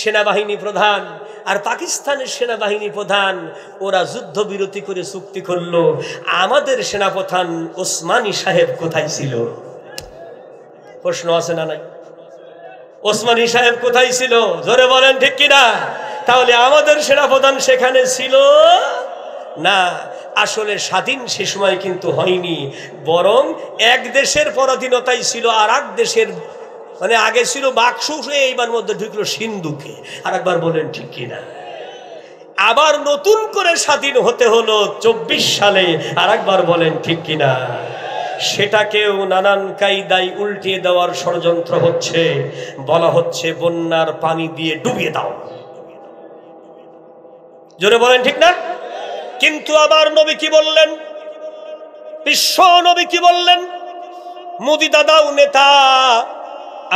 সেনাবাহিনী প্রধান আর পাকিস্তানের সেনাবাহিনী প্রধান ওরা যুদ্ধবিরতি করে চুক্তি করলো, আমাদের সেনাপ্রধান ওসমানী সাহেব কোথায় ছিল? প্রশ্ন আছে না নাই? ওসমানী সাহেব কোথায় ছিল? জোরে বলেন ঠিক কিনা? তাহলে আমাদের সেনাপ্রধান সেখানে ছিল না। আসলে স্বাধীন সে সময় কিন্তু হয়নি, বরং এক দেশের পরাধীনতাই ছিল আর এক দেশের, মানে আগে ছিল বাক্সু, এইবার মধ্যে ঢুকলো সিন্ধুকে। আর একবার বলেন ঠিক কিনা? আবার নতুন করে স্বাধীন হতে হলো 24 সালে। আর একবার বলেন ঠিক কিনা? সেটাকেও নানান কায়দায় উল্টিয়ে দেওয়ার ষড়যন্ত্র হচ্ছে। বলা হচ্ছে বন্যার পানি দিয়ে ডুবিয়ে দাও। জোরে বলেন ঠিক না? কিন্তু আবার নবী কি বললেন? বিশ্ব নবী কি বললেন? মোদি দাদাও নেতা,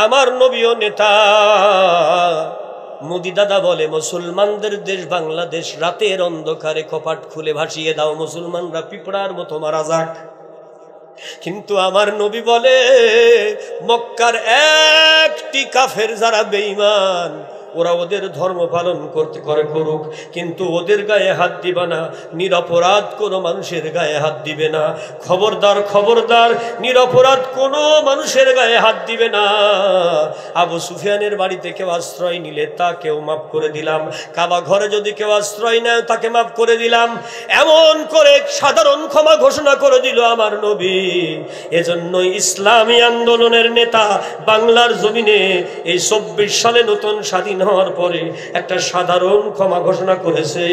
আমার নবীও নেতা। মোদি দাদা বলে মুসলমানদের দেশ বাংলাদেশ রাতের অন্ধকারে কপাট খুলে ভাসিয়ে দাও, মুসলমানরা পিঁপড়ার মতো মারা যাক। কিন্তু আমার নবী বলে মক্কার একটি কাফের যারা বেঈমান, ওরা ওদের ধর্ম পালন করুক, কিন্তু ওদের গায়ে হাত দিবে না, নিরপরাধ কোনো মানুষের গায়ে হাত দিবে না। খবরদার খবরদার, নিরপরাধ কোনো মানুষের গায়ে হাত দিবে না। আবু সুফিয়ানের বাড়িতে কেউ আশ্রয় নিলে তাকেও মাফ করে দিলাম, কাবা ঘরে যদি কেউ আশ্রয় নেয় তাকে মাফ করে দিলাম। এমন করে সাধারণ ক্ষমা ঘোষণা করে দিল আমার নবী। এজন্যই ইসলামী আন্দোলনের নেতা বাংলার জমিনে এই 24 সালে নতুন স্বাধীন হওয়ার পরে একটা সাধারণ ক্ষমা ঘোষণা করেছে,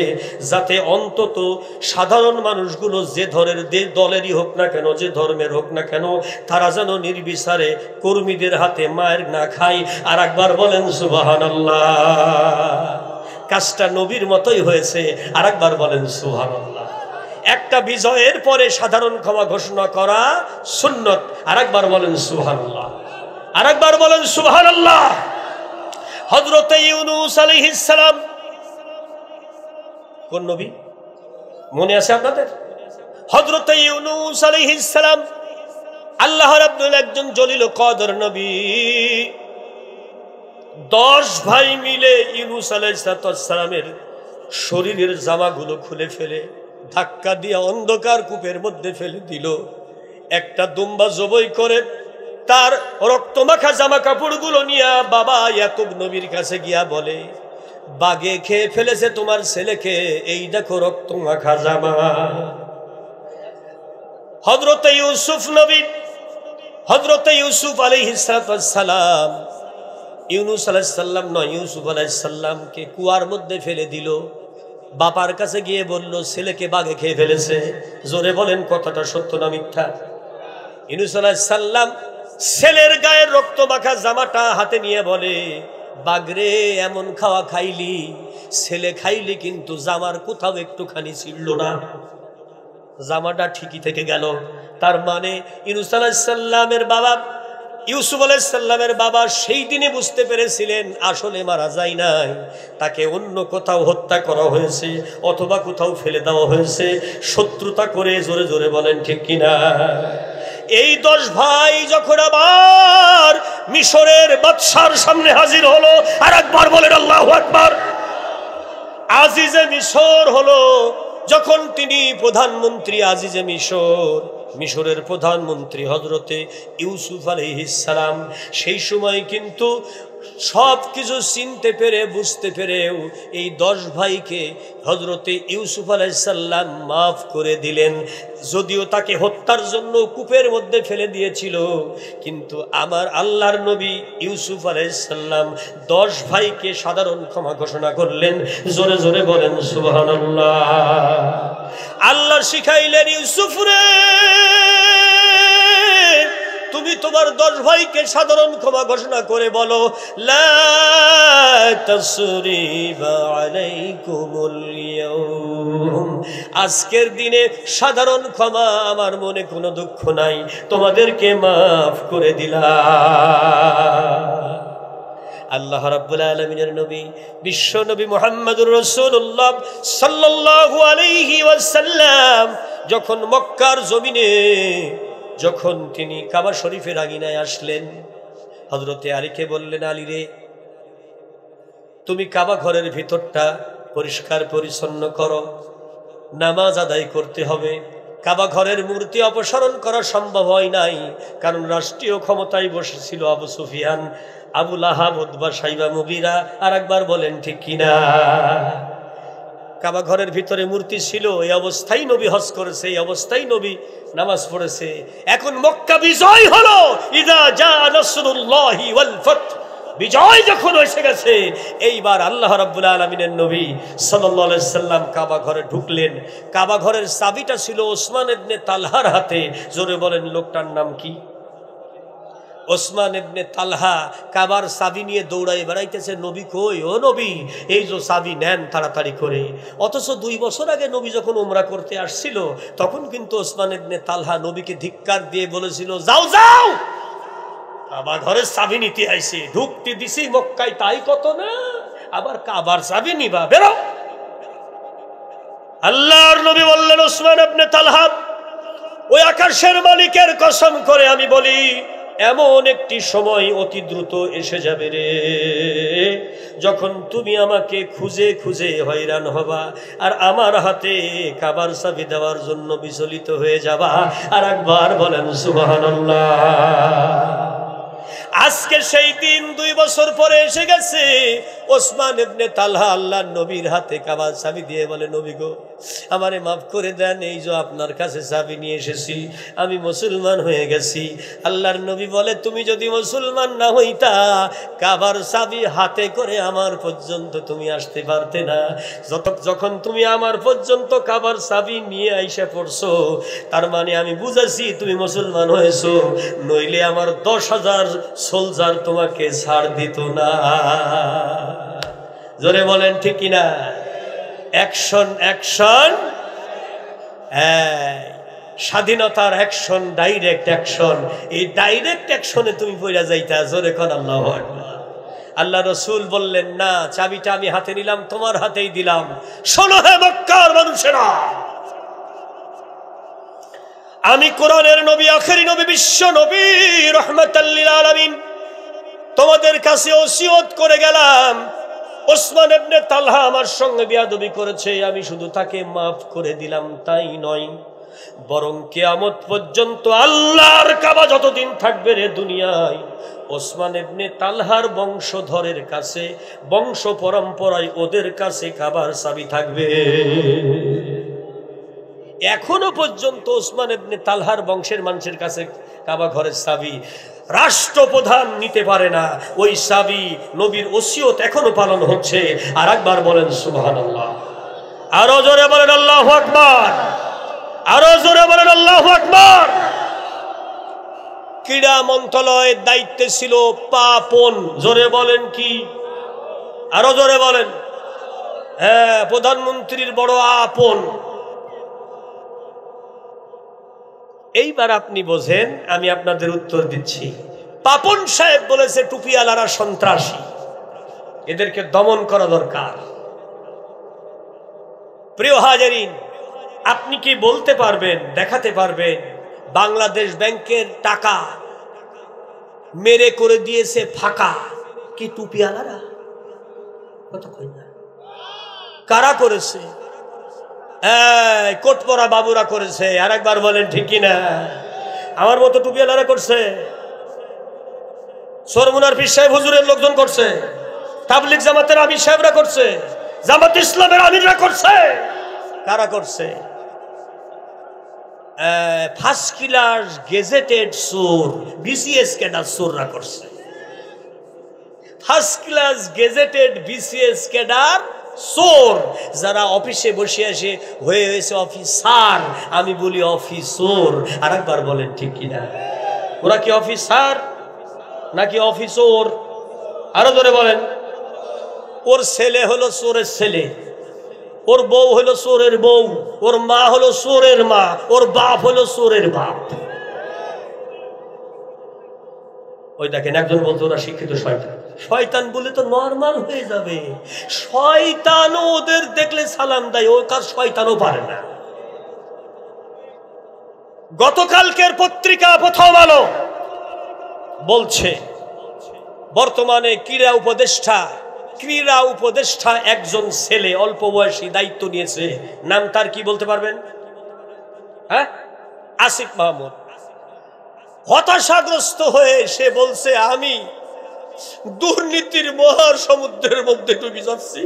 যাতে অন্তত সাধারণ মানুষগুলো যে দলেরই হোক না কেন, যে ধর্মের হোক না কেন, তারা যেন নির্বিচারে কর্মীদের হাতে মায়ের না খায়। আর একবার বলেন সুবহানাল্লাহ। কাজটা নবীর মতোই হয়েছে। আর একবার বলেন সুবহানাল্লাহ। একটা বিজয়ের পরে সাধারণ ক্ষমা ঘোষণা করা সুন্নত। আর একবার বলেন সুবহানাল্লাহ। আর একবার বলেন সুবহানাল্লাহ। হযরত ইউনূস আলাইহিস সালাম কোন নবী মনে আছে আপনাদের? হযরত ইউনূস আলাইহিস সালাম আল্লাহ রাব্বুল একজন জলিল কদর নবী। 10 ভাই মিলে ইউনূস আলাইহিস সালামের শরীরের জামাগুলো খুলে ফেলে ধাক্কা দিয়ে অন্ধকার কূপের মধ্যে ফেলে দিল। একটা দুম্বা জবাই করে তার রক্তমাখা জামা কাপড়গুলো নিয়ে বাবা ইয়াকুব নবীর কাছে গিয়া বলে, বাগে খেয়ে ফেলেছে তোমার ছেলেকে, এই দেখো রক্তমাখা জামা। হযরত ইউসুফ নবী, হযরত ইউসুফ আলাইহিস সালাম, ইউনূস আলাইহিস সালাম নয়, ইউসুফ আলাইহিস সালামকে কুয়ার মধ্যে ফেলে দিল। বাবার কাছে গিয়ে বলল ছেলেকে বাগে খেয়ে ফেলেছে। জোরে বলেন কথাটা সত্য না মিথ্যা? ইউনূস আলাইহিস সালাম ছেলের গায়ের রক্ত মাখা জামাটা হাতে নিয়ে বলে, বাগরে এমন খাওয়া খাইলি, ছেলে খাইলি কিন্তু জামার কোথাও একটুখানি ছিড়ল না, জামাটা ঠিকই থেকে গেল। তার মানে ইউনূস আলাইহিস সালামের বাবা, ইউসুফ আলাইহিস সালামের বাবা সেই দিনে বুঝতে পেরেছিলেন আসলে মারা যায় নাই, তাকে অন্য কোথাও হত্যা করা হয়েছে অথবা কোথাও ফেলে দেওয়া হয়েছে শত্রুতা করে। জোরে জোরে বলেন ঠিক কিনা? এই 10 ভাই যখন আবার মিশরের বাদশার সামনে হাজির হলো, আর একবার বলেন আল্লাহু আকবার। আজিজে মিশর হলো যখন তিনি প্রধানমন্ত্রী, আজিজে মিশর, মিশরের প্রধানমন্ত্রী হযরতে ইউসুফ আলাইহিস সালাম। সেই সময় কিন্তু সব কিছু চিনতে পেরে বুঝতে পেরেও এই 10 ভাইকে হযরতে ইউসুফ আলাইহিস সালাম মাফ করে দিলেন। যদিও তাকে হত্যার জন্য কূপের মধ্যে ফেলে দিয়েছিল, কিন্তু আমার আল্লাহর নবী ইউসুফ আলাইহিস সালাম 10 ভাইকে সাধারণ ক্ষমা ঘোষণা করলেন। জোরে জোরে বলেন সুবহানাল্লাহ। আল্লাহ শিখাইলেন, ইউসুফ রে, তুমি তোমার 10 ভাইকে সাধারণ ক্ষমা ঘোষণা করে বলো, লা তাসরিবা আলাইকুমুল ইয়াউম আজকের দিনে সাধারণ ক্ষমা, আমার মনে কোনো দুঃখ নাই, তোমাদেরকে মাফ করে দিলাম। আল্লাহ রাব্বুল আলামিনের নবী বিশ্ব নবী মুহাম্মদুর রাসূলুল্লাহ সাল্লাল্লাহু আলাইহি ওয়াসাল্লাম যখন মক্কার জমিনে যখন তিনি কাবা শরীফের আঙিনায় আসলেন, হযরতে আলীকে বললেন, আলী রে, তুমি কাবা ঘরের ভিতরটা পরিষ্কার পরিচ্ছন্ন করো, নামাজ আদায় করতে হবে। কাবা ঘরের মূর্তি অপসারণ করা সম্ভব হয় নাই, কারণ রাষ্ট্রীয় ক্ষমতায় বসেছিল আবু সুফিয়ান, আবু লাহাব, উতবা, সাইবা, মুগীরা। আর একবার বলেন ঠিক কিনা? কাবা ঘরের ভিতরে মূর্তি ছিল, এই অবস্থায় নবী হজ করেছে, এই অবস্থায় নবী নামাজ পড়েছে। এখন মক্কা বিজয় হলো, ইযা জা নাসরুল্লাহি ওয়াল ফাত, বিজয় যখন এসে গেছে, এইবার আল্লাহ রাব্বুল আলামিনের নবী সাল্লাল্লাহু আলাইহি সাল্লাম কাবা ঘরে ঢুকলেন। কাবা ঘরের চাবিটা ছিল ওসমান ইবনে তালহার হাতে। জোরে বলেন, লোকটার নাম কি? ওসমান ইবনে তালহা কাবার চাবি নিয়ে দৌড়াই বেড়াইতেছে, নবী কই? ও নবী, এই যে চাবি নেন তাড়াতাড়ি করে। অথচ 2 বছর আগে নবী যখন উমরা করতে আসছিল, তখন কিন্তু ওসমান ইবনে তালহা নবীকে ধিক্কার দিয়ে বলেছিল, যাও যাও, কাবা ঘরের চাবি নিতে আইছে, ঢুকতে দিছি মক্কায় তাই কত না, আবার কাবার চাবি নিবা, বেরো। আল্লাহর নবী বললেন, ওসমান ইবনে তালহা, ওই আকাশের মালিকের কসম করে আমি বলি, এমন একটি সময় অতি দ্রুত এসে যাবে রে, যখন তুমি আমাকে খুঁজে খুঁজে হয়রান হবা, আর আমার হাতে কাবার চাবি দেওয়ার জন্য বিচলিত হয়ে যাবা। আর একবার বলেন সুবহানাল্লাহ। আজকে সেই দিন 2 বছর পরে এসে গেছে। ওসমান ইবনে তালহা আল্লাহর নবীর হাতে কাবার চাবি দিয়ে বলে, নবী গো, আমারে মাফ করে দেন, এই যে আপনার কাছে চাবি নিয়ে এসেছি, আমি মুসলমান হয়ে গেছি। আল্লাহর নবী বলে, তুমি যদি মুসলমান না হইতা, কাবার চাবি হাতে করে আমার পর্যন্ত তুমি আসতে পারতে না। যখন তুমি আমার পর্যন্ত কাবার চাবি নিয়ে আইসা পড়ছো, তার মানে আমি বুঝাছি তুমি মুসলমান হয়েছো, নইলে আমার 10,000 সোলজার তোমাকে ছাড় দিত না। জোরে বলেন ঠিক কিনা? অ্যাকশন, অ্যাকশন, স্বাধীনতার অ্যাকশন, ডাইরেক্ট অ্যাকশন। এই ডাইরেক্ট অ্যাকশনে তুমি পড়া যাইতা। জোরে কোন আল্লাহু আকবার। আল্লাহ রাসূল বললেন, না, চাবিটা আমি হাতে নিলাম, তোমার হাতেই দিলাম। শোনো হে মক্কার মানুষেরা, আমি কোরআনের নবী, আখেরি নবী, বিশ্ব নবী, রাহমাতাল লিল আলামিন, তোমাদের কাছে ওসিয়ত করে গেলাম, ওসমান ইবনে তালহা আমার সঙ্গে বেয়াদবি করেছে, আমি শুধু তাকে মাফ করে দিলাম তাই নয়, বরং কিয়ামত পর্যন্ত আল্লাহর কাবা যতদিন থাকবে রে দুনিয়ায়, ওসমান ইবনে তালহার বংশধরের কাছে, বংশ পরম্পরায় ওদের কাছে কাবার চাবি থাকবে। এখনো পর্যন্ত ওসমান ইবনে তালহার বংশের মানুষের কাছে কাবা ঘরের চাবি রাষ্ট্রপ্রধান নিতে পারে না। ওই চাবি নবীর ওসিয়ত এখনো পালন হচ্ছে। আর একবার বলেন সুবহানাল্লাহ। আরো জোরে বলেন আল্লাহু আকবার। আরো জোরে বলেন আল্লাহু আকবার। ক্রীড়া মন্ত্রণালয়ের দায়িত্বে ছিল পাপন। জোরে বলেন কি? আরো জোরে বলেন। হ্যাঁ, প্রধানমন্ত্রীর বড় আপন। এইবার আপনি বোঝেন, আমি আপনাদের উত্তর দিচ্ছি। পাপন সাহেব বলেছে টুপিওয়ালারা সন্ত্রাসী, এদেরকে দমন করা দরকার। প্রিয় হাজারিন, আপনি কি বলতে পারবেন, দেখাতে পারবেন বাংলাদেশ ব্যাংকের টাকা মেরে করে দিয়েছে ফাঁকা কি টুপিওয়ালারা? কথা কই না? কারা করেছে? কোট পরা বাবুরা করেছে। আর একবার বলেন ঠিক কিনা? আমার মতো টুপিওয়ালারা করছে, সরমুনার পীর সাহেব হুজুরের লোকজন করছে, তাবলিগ জামাতের আমির সাহেবরা করছে, জামাত ইসলামের আমিররা করছে। কারা করছে? ফার্স্ট ক্লাস গেজেটেড চোর, বিসিএস ক্যাডার চোররা করছে। First class gazetted BCS cadre চোর, যারা অফিসে বসে আসে হয়ে হয়েছে অফিসার, আমি বলি অফিসর। আর একবার বলেন ঠিক কিনা? ওরা কি অফিসার নাকি অফিসর? আরো ধরে বলেন। ওর ছেলে হলো চোরের ছেলে, ওর বউ হলো চোরের বউ, ওর মা হলো চোরের মা, ওর বাপ হলো চোরের বাপ। ওই দেখেন একজন বলতো ওরা শিক্ষিত শয়তান। শয়তান বলে তো নরমাল হয়ে যাবে, শয়তানও ওদের দেখলে সালাম দেয়, ও কাজ শয়তানও পারে না। গতকালকের পত্রিকা প্রথম আলো বলছে বর্তমানে ক্রীড়া উপদেষ্টা একজন ছেলে অল্প বয়সী দায়িত্ব নিয়েছে, নাম তার কি বলতে পারবেন? হ্যাঁ, আসিফ মাহমুদ। হতাশাগ্রস্ত হয়ে সে বলছে, আমি দুর্নীতির মহাসমুদ্রের মধ্যে ডুবে যাচ্ছি।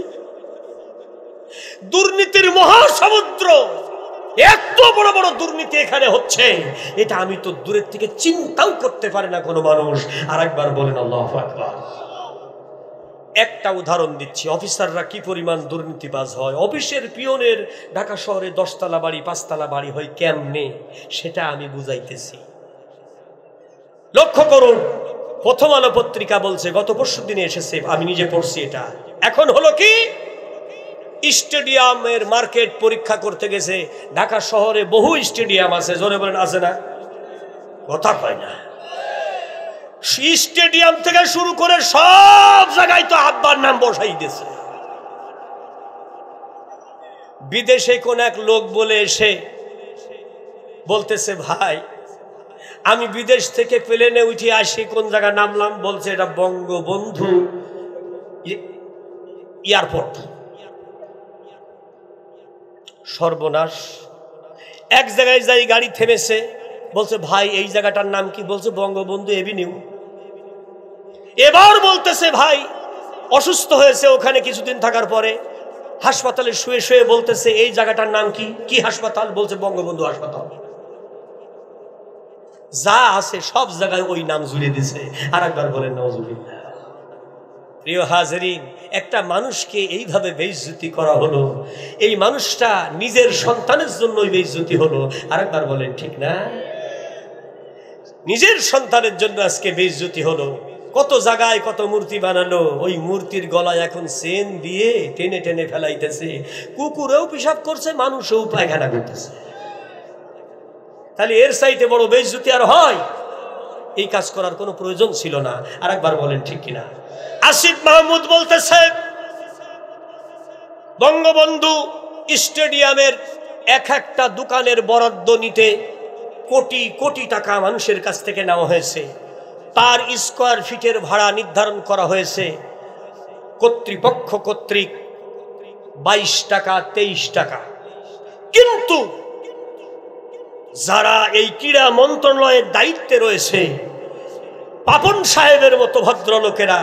দুর্নীতির মহাসমুদ্র, এত বড় বড় দুর্নীতি এখানে হচ্ছে, এটা আমি তো দূরের থেকে চিন্তাও করতে পারে না কোনো মানুষ। আর একবার বলেন আল্লাহু আকবার। একটা উদাহরণ দিচ্ছি, অফিসাররা কি পরিমাণ দুর্নীতিবাজ হয়। অফিসের পিয়নের ঢাকা শহরে 10 তলা বাড়ি 5 তলা বাড়ি হয় কেমনে, সেটা আমি বুঝাইতেছি। লক্ষ্য করুন, প্রথম আলো পত্রিকা বলছে, গত পরশু দিনে এসেছে, আমি নিজে পড়ছি এটা। এখন হলো কি, স্টেডিয়ামের মার্কেট পরীক্ষা করতে গেছে। ঢাকা শহরে বহু স্টেডিয়াম আছে, জোরে বলেন আছে না? কথা কয় না। স্টেডিয়াম থেকে শুরু করে সব জায়গায় তো আব্বার নাম বসাই দিয়েছে। বিদেশে কোন এক লোক বলে এসে বলতেছে, ভাই আমি বিদেশ থেকে প্লেনে উঠে আসি, কোন জায়গায় নামলাম? বলছে এটা বঙ্গবন্ধু এয়ারপোর্ট। সর্বনাশ। এক জায়গায় যাই গাড়ি থেমেছে, বলছে ভাই এই জায়গাটার নাম কি? বলছে বঙ্গবন্ধু এভিনিউ। এবার বলতেছে ভাই অসুস্থ হয়েছে, ওখানে কিছুদিন থাকার পরে হাসপাতালে শুয়ে শুয়ে বলতেছে এই জায়গাটার নাম কি? কি হাসপাতাল? বলছে বঙ্গবন্ধু হাসপাতাল। যা আছে সব জায়গায় ওই নাম জুড়ে দিছে। আর একবার বলেন নাউজুবিল্লাহ। প্রিয় হাজেরিন, একটা মানুষকে এইভাবে বেইজ্জতি করা হলো, এই মানুষটা নিজের সন্তানের জন্যই বেইজ্জতি হলো। আর একবার বলেন ঠিক না? নিজের সন্তানের জন্য আজকে বেইজ্জতি হলো। কত জায়গায় কত মূর্তি বানালো, ওই মূর্তির গলায় এখন চেন দিয়ে টেনে টেনে ফেলাইতেছে। কুকুরেও পিশাব করছে, মানুষও পায়খানা করতেছে। তাহলে এর চাইতে বড় বেইজ্জতি আর হয়? এই কাজ করার কোনো প্রয়োজন ছিল না। আর একবার বলেন ঠিক কিনা? আসিফ মাহমুদ বলতেছে বঙ্গবন্ধু স্টেডিয়ামের এক একটা দোকানের বরাদ্দ নিতে কোটি কোটি টাকা মানুষের কাছ থেকে নেওয়া হয়েছে। পার স্কয়ার ফিটের ভাড়া নির্ধারণ করা হয়েছে কর্তৃপক্ষ কর্তৃক 22 টাকা 23 টাকা। কিন্তু যারা এই ক্রীড়া মন্ত্রণালয়ের দায়িত্বে রয়েছে, পাপন সাহেবের মতো ভদ্রলোকেরা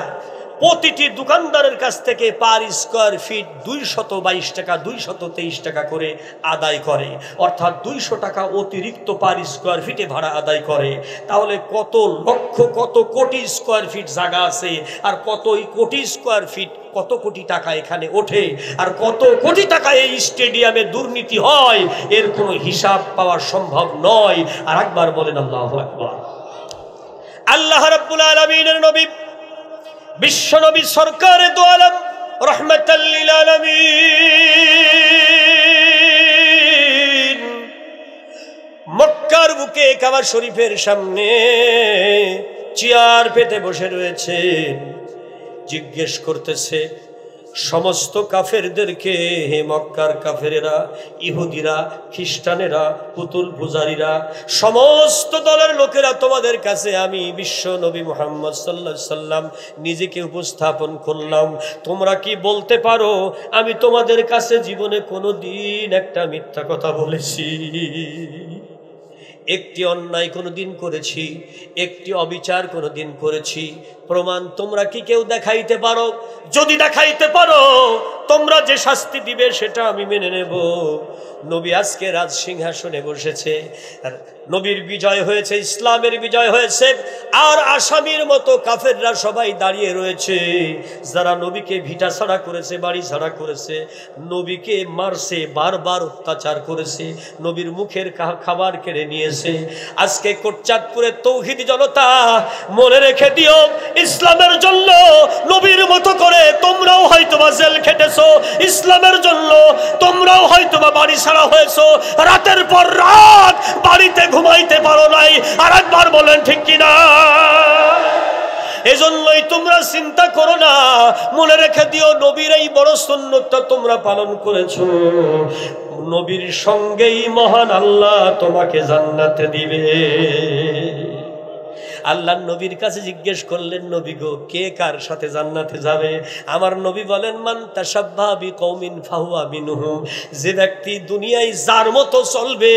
প্রতিটি দোকানদারের কাছ থেকে পার স্কয়ার ফিট 222 টাকা 223 টাকা করে আদায় করে, অর্থাৎ 200 টাকা অতিরিক্ত পার স্কয়ার ফিটে ভাড়া আদায় করে। তাহলে কত লক্ষ কত কোটি স্কয়ার ফিট জায়গা আছে, আর কতই কোটি স্কয়ার ফিট কত কোটি টাকা এখানে ওঠে, আর কত কোটি টাকা এই স্টেডিয়ামে দুর্নীতি হয়, এর কোনো হিসাব পাওয়া সম্ভব নয়। আর একবার বলেন আল্লাহু আকবার। আল্লাহ রাব্বুল আলামিনের নবী বিশ্ব নবী সরকারে দু আলম রহমাতাল লিল আলামিন মক্কার বুকে কাবা শরীফের সামনে চেয়ার পেতে বসে রয়েছেন। জিজ্ঞেস করতেছে সমস্ত কাফেরদেরকে, হে মক্কার কাফেরেরা, ইহুদিরা, খ্রিস্টানেরা, পুতুল পূজারীরা, সমস্ত দলের লোকেরা, তোমাদের কাছে আমি বিশ্ব নবী মুহাম্মদ সাল্লাল্লাহু আলাইহি সাল্লাম নিজেকে উপস্থাপন করলাম। তোমরা কি বলতে পারো আমি তোমাদের কাছে জীবনে কোনোদিন একটা মিথ্যা কথা বলেছি? একটি অন্যায় কোনোদিন করেছি? একটি অবিচার কোনোদিন করেছি? প্রমাণ তোমরা কি কেউ দেখাইতে পারো? যদি দেখাইতে পারো তোমরা যে শাস্তি দিবে সেটা আমি মেনে নেব। নবী আজকে রাজ সিংহাসনে বসেছে, নবীর বিজয় হয়েছে, ইসলামের বিজয় হয়েছে, আর আসামির মতো কাফেররা সবাই দাঁড়িয়ে রয়েছে। যারা নবীকে ভিটা ছাড়া করেছে, বাড়ি ছাড়া করেছে, নবীকে মারছে, বারবার অত্যাচার করেছে, নবীর মুখের খাবার কেড়ে নিয়েছে, হইতেছে। আজকে কোটচাঁদপুরের তৌহিদি জনতা মনে রেখে দিও, ইসলামের জন্য নবীর মতো করে তোমরাও হয়তোবা জেল খেটেছো, ইসলামের জন্য তোমরাও হয়তোবা বাড়ি ছাড়া হয়েছো, রাতের পর রাত বাড়িতে ঘুমাইতে পারো নাই। আর একবার বলেন ঠিক কিনা? এজন্যই তোমরা চিন্তা করো না, মনে রেখে দিও নবীর এই বড় সুন্নতটা তোমরা পালন করেছো, নবীর সঙ্গেই মহান আল্লাহ তোমাকে জান্নাতে দিবে। আল্লাহ নবীর কাছে জিজ্ঞেস করলেন, নবী গো, কে কার সাথে জান্নাতে যাবে? আমার নবী বলেন, মান তাশাব্বাহা বিকওমিন ফাহুয়া মিনহুম। যে ব্যক্তি দুনিয়ায় যার মতো চলবে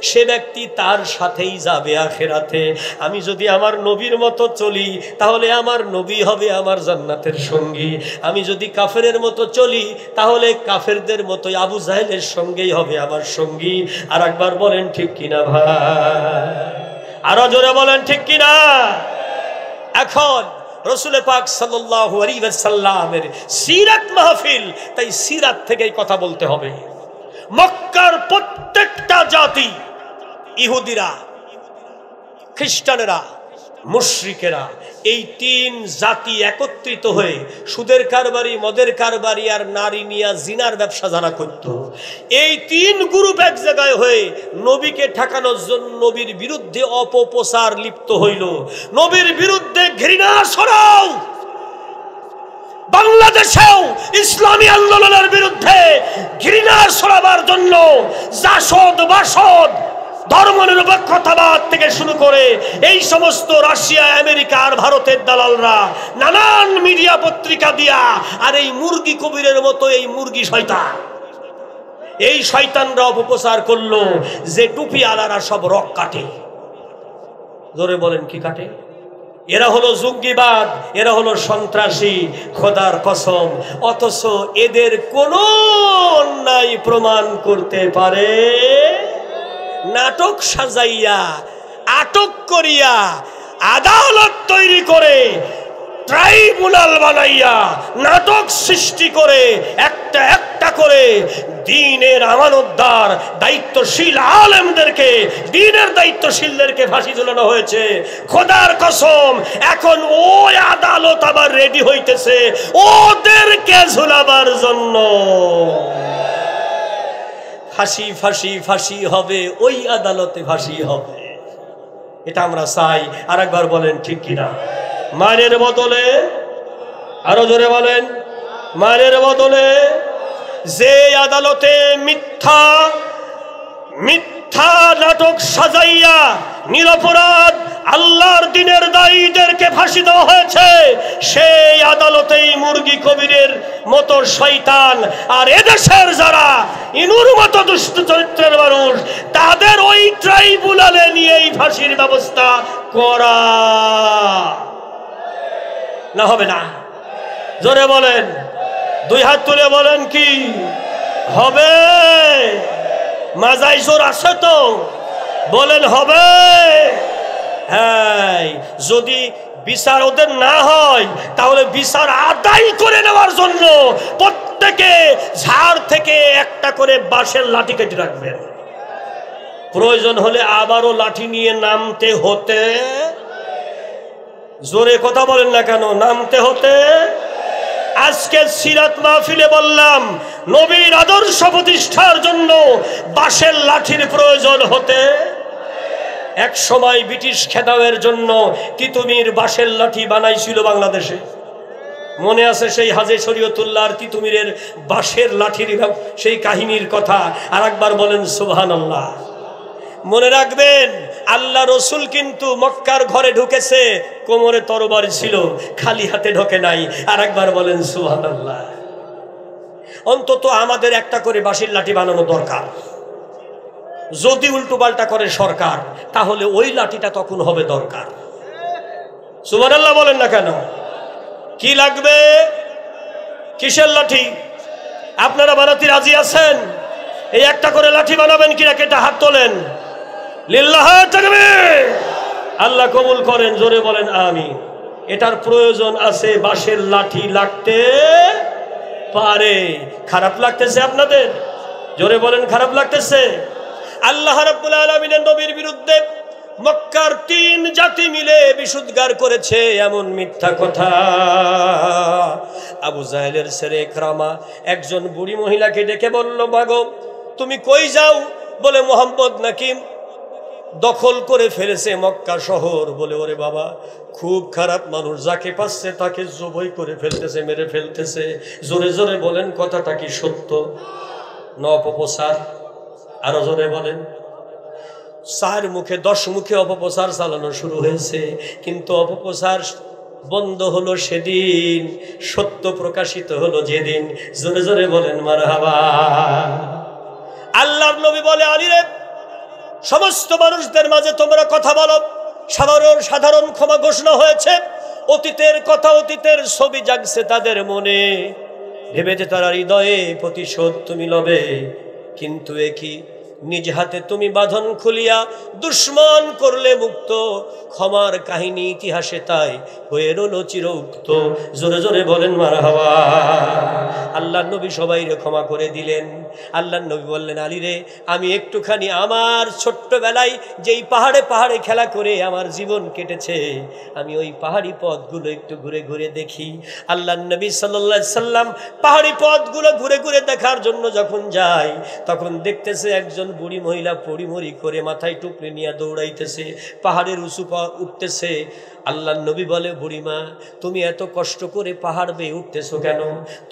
সে ব্যক্তি তার সাথেই যাবে আখিরাতে। আমি যদি আমার নবীর মতো চলি তাহলে আমার নবী হবে আমার জান্নাতের সঙ্গী। আমি যদি কাফেরের মতো চলি তাহলে কাফেরদের মতো আবু জাহেলের সঙ্গেই হবে আমার সঙ্গী। আর একবার বলেন ঠিক কিনা ভাই? আরো জোরে বলেন ঠিক কিনা? এখন রাসূল পাক সাল্লাল্লাহু আলাইহি ওয়াসাল্লামের সিরাত মাহফিল, তাই সিরাত থেকেই কথা বলতে হবে। মক্কার প্রত্যেকটা জাতি, ইহুদিরা, খ্রিস্টানেরা, মুশরিকেরা, এই তিন জাতি একত্রিত হয়ে সুদের কারবারি, মদের কারবারি আর নারী নিয়া জিনার ব্যবসা যারা করত, এই তিন গ্রুপ এক জায়গায় হয়ে নবীকে ঠেকানোর জন্য নবীর বিরুদ্ধে অপপ্রচার লিপ্ত হইল। নবীর বিরুদ্ধে ঘৃণা ছড়াও। বাংলাদেশেও ইসলামী আন্দোলনের বিরুদ্ধে ঘৃণা ছড়াবার জন্য জাসদ বাসদ, ধর্মনিরপেক্ষতাবাদ থেকে শুরু করে এই সমস্ত রাশিয়া, আমেরিকা আর ভারতের দালালরা নানান মিডিয়া পত্রিকা দিয়া, আর এই মুরগি কবিরের মতো এই মুরগি শয়তান, এই শয়তানরা অপপ্রচার করলো যে টুপি আলারা সব রক কাটে। জোরে বলেন কি কাটে? এরা হলো জঙ্গিবাদ, এরা হলো সন্ত্রাসী, খোদার কসম। অথচ এদের কোনো অন্যায় প্রমাণ করতে পারে নাটক সাজাইয়া, আটক করিয়া, আদালত তৈরি করে, ট্রাইব্যুনাল বানাইয়া, নাটক সৃষ্টি করে, একটা একটা করে দ্বীনের আমানতদার দায়িত্বশীল আলেমদেরকে, দ্বীনের দায়িত্বশীলদেরকে ফাঁসি ঝুলানো হয়েছে। খোদার কসম, এখন ওই আদালত আবার রেডি হইতেছে ওদেরকে ঝুলাবার জন্য। ফাঁসি ফাঁসি ফাঁসি হবে, ওই আদালতে ফাঁসি হবে। এটা আমরা চাই। আর একবার বলেন ঠিক কিনা? মারের বদলে, আরো জোরে বলেন, মারের বদলে যে আদালতে মিথ্যা মিথ্যা নাটক সাজাইয়া নিরপরাধ আল্লাহর দ্বীনের দায়ীদেরকে ফাঁসি দেওয়া হয়েছে, সেই আদালতেই মুরগি কবিরের মতো শয়তান আর এদেশের যারা ইনুর মতো দুষ্ট চরিত্রের মানুষ, তাদের ওই ট্রাইব্যুনালে নিয়েই ফাঁসির ব্যবস্থা করা। না হবে না? জোরে বলেন, দুই হাত তুলে বলেন কি হবে? মাজায় জোর আছে তো? বলেন হবে? হ্যাঁ, যদি বিচার ওদের না হয় তাহলে বিচার আদায় করে নেওয়ার জন্য প্রত্যেকে ঝাড় থেকে একটা করে বাঁশের লাঠি কেটে রাখবেন। প্রয়োজন হলে আবারও লাঠি নিয়ে নামতে হতে, জোরে কথা বলেন না কেন, নামতে হতে। আজকে সিরাত মাহফিলে বললাম, নবীর আদর্শ প্রতিষ্ঠার জন্য বাঁশের লাঠির প্রয়োজন হতে। এক সময় ব্রিটিশ খেদাওয়ের জন্য তিতুমির বাঁশের লাঠি বানাইছিল বাংলাদেশে। মনে আছে সেই হাজে শরীয়তুল্লাহর তিতুমিরের বাঁশের লাঠির সেই কাহিনীর কথা? আর একবার বলেন সুবহানাল্লাহ। মনে রাখবেন, আল্লাহ রসুল কিন্তু মক্কার ঘরে ঢুকেছে, কোমরে তরবারি ছিল, খালি হাতে ঢোকে নাই। আর একবার বলেন সুবহানাল্লাহ। অন্তত আমাদের একটা করে বাঁশের লাঠি বানানো দরকার। যদি উল্টো পাল্টা করে সরকার, তাহলে ওই লাঠিটা তখন হবে দরকার। সুবহানাল্লাহ বলেন না কেন? কি লাগবে? কিসের লাঠি? আপনারা বানাতে রাজি আছেন? এই একটা করে লাঠি বানাবেন কিনা কেটা হাত তোলেন। লিল্লাহ তাকবীর। আল্লাহ কবুল করেন, জোরে বলেন আমিন। এটার প্রয়োজন আছে, বাঁশের লাঠি লাগতে পারে। খারাপ লাগতেছে আপনাদের? জোরে বলেন, খারাপ লাগতেছে? আল্লাহ রাব্বুল আলামিনের নবীর বিরুদ্ধে মক্কার 3 জাতি মিলে বিশুদ্ধার করেছে এমন মিথ্যা কথা। আবু জাহেলের ছেলে ইকরামা একজন বুড়ি মহিলাকে ডেকে বলল, মাগো তুমি কই যাও? বলে মুহাম্মদ নাকি দখল করে ফেলেছে মক্কা শহর। বলে ওরে বাবা, খুব খারাপ মানুষ, যাকে পাচ্ছে তাকে জবাই করে ফেলতেছে, মেরে ফেলতেছে। জোরে জোরে বলেন, কথাটা কি সত্য না অপপ্রচার? আরো জোরে বলেন। 4 মুখে 10 মুখে অপপ্রচার চালানো শুরু হয়েছে, কিন্তু অপপ্রচার বন্ধ হলো সেদিন, সত্য প্রকাশিত হলো যেদিন। জোরে জোরে বলেন মারহাবা। আল্লাহর নবী বলে, আলী রে, সমস্ত মানুষদের মাঝে তোমরা কথা বলো, সাধারণ ক্ষমা ঘোষণা হয়েছে। অতীতের কথা, অতীতের ছবি জাগছে তাদের মনে, ভেবেছে তারা হৃদয়ে প্রতিশোধ তুমি লবে। কিন্তু একই নিজ হাতে তুমি বাঁধন খুলিয়া দুশ্মন করলে মুক্ত। ক্ষমার কাহিনী ইতিহাসে তাই হয়ে রইল চিরউক্ত। জোরে জোরে বলেন মারহাবা। আল্লাহর নবী সবাইরে ক্ষমা করে দিলেন। আল্লাহর নবী বললেন, আলী রে, আমি একটুখানি আমার ছোট্টবেলায় যেই পাহাড়ে পাহাড়ে খেলা করে আমার জীবন কেটেছে, আমি ওই পাহাড়ি পথগুলো একটু ঘুরে ঘুরে দেখি। আল্লাহর নবী সাল্লাল্লাহু আলাইহি সাল্লাম পাহাড়ি পথগুলো ঘুরে ঘুরে দেখার জন্য যখন যায়, তখন দেখতেছে একজন বুড়ি মহিলা পরিমরি করে মাথায় টুপলি নিয়ে দৌড়াইতেছে, পাহাড়ের উঁচু উঠতেছে। আল্লাহর নবী বলে, বুড়িমা, তুমি এত কষ্ট করে পাহাড় বেয়ে উঠতেছো কেন?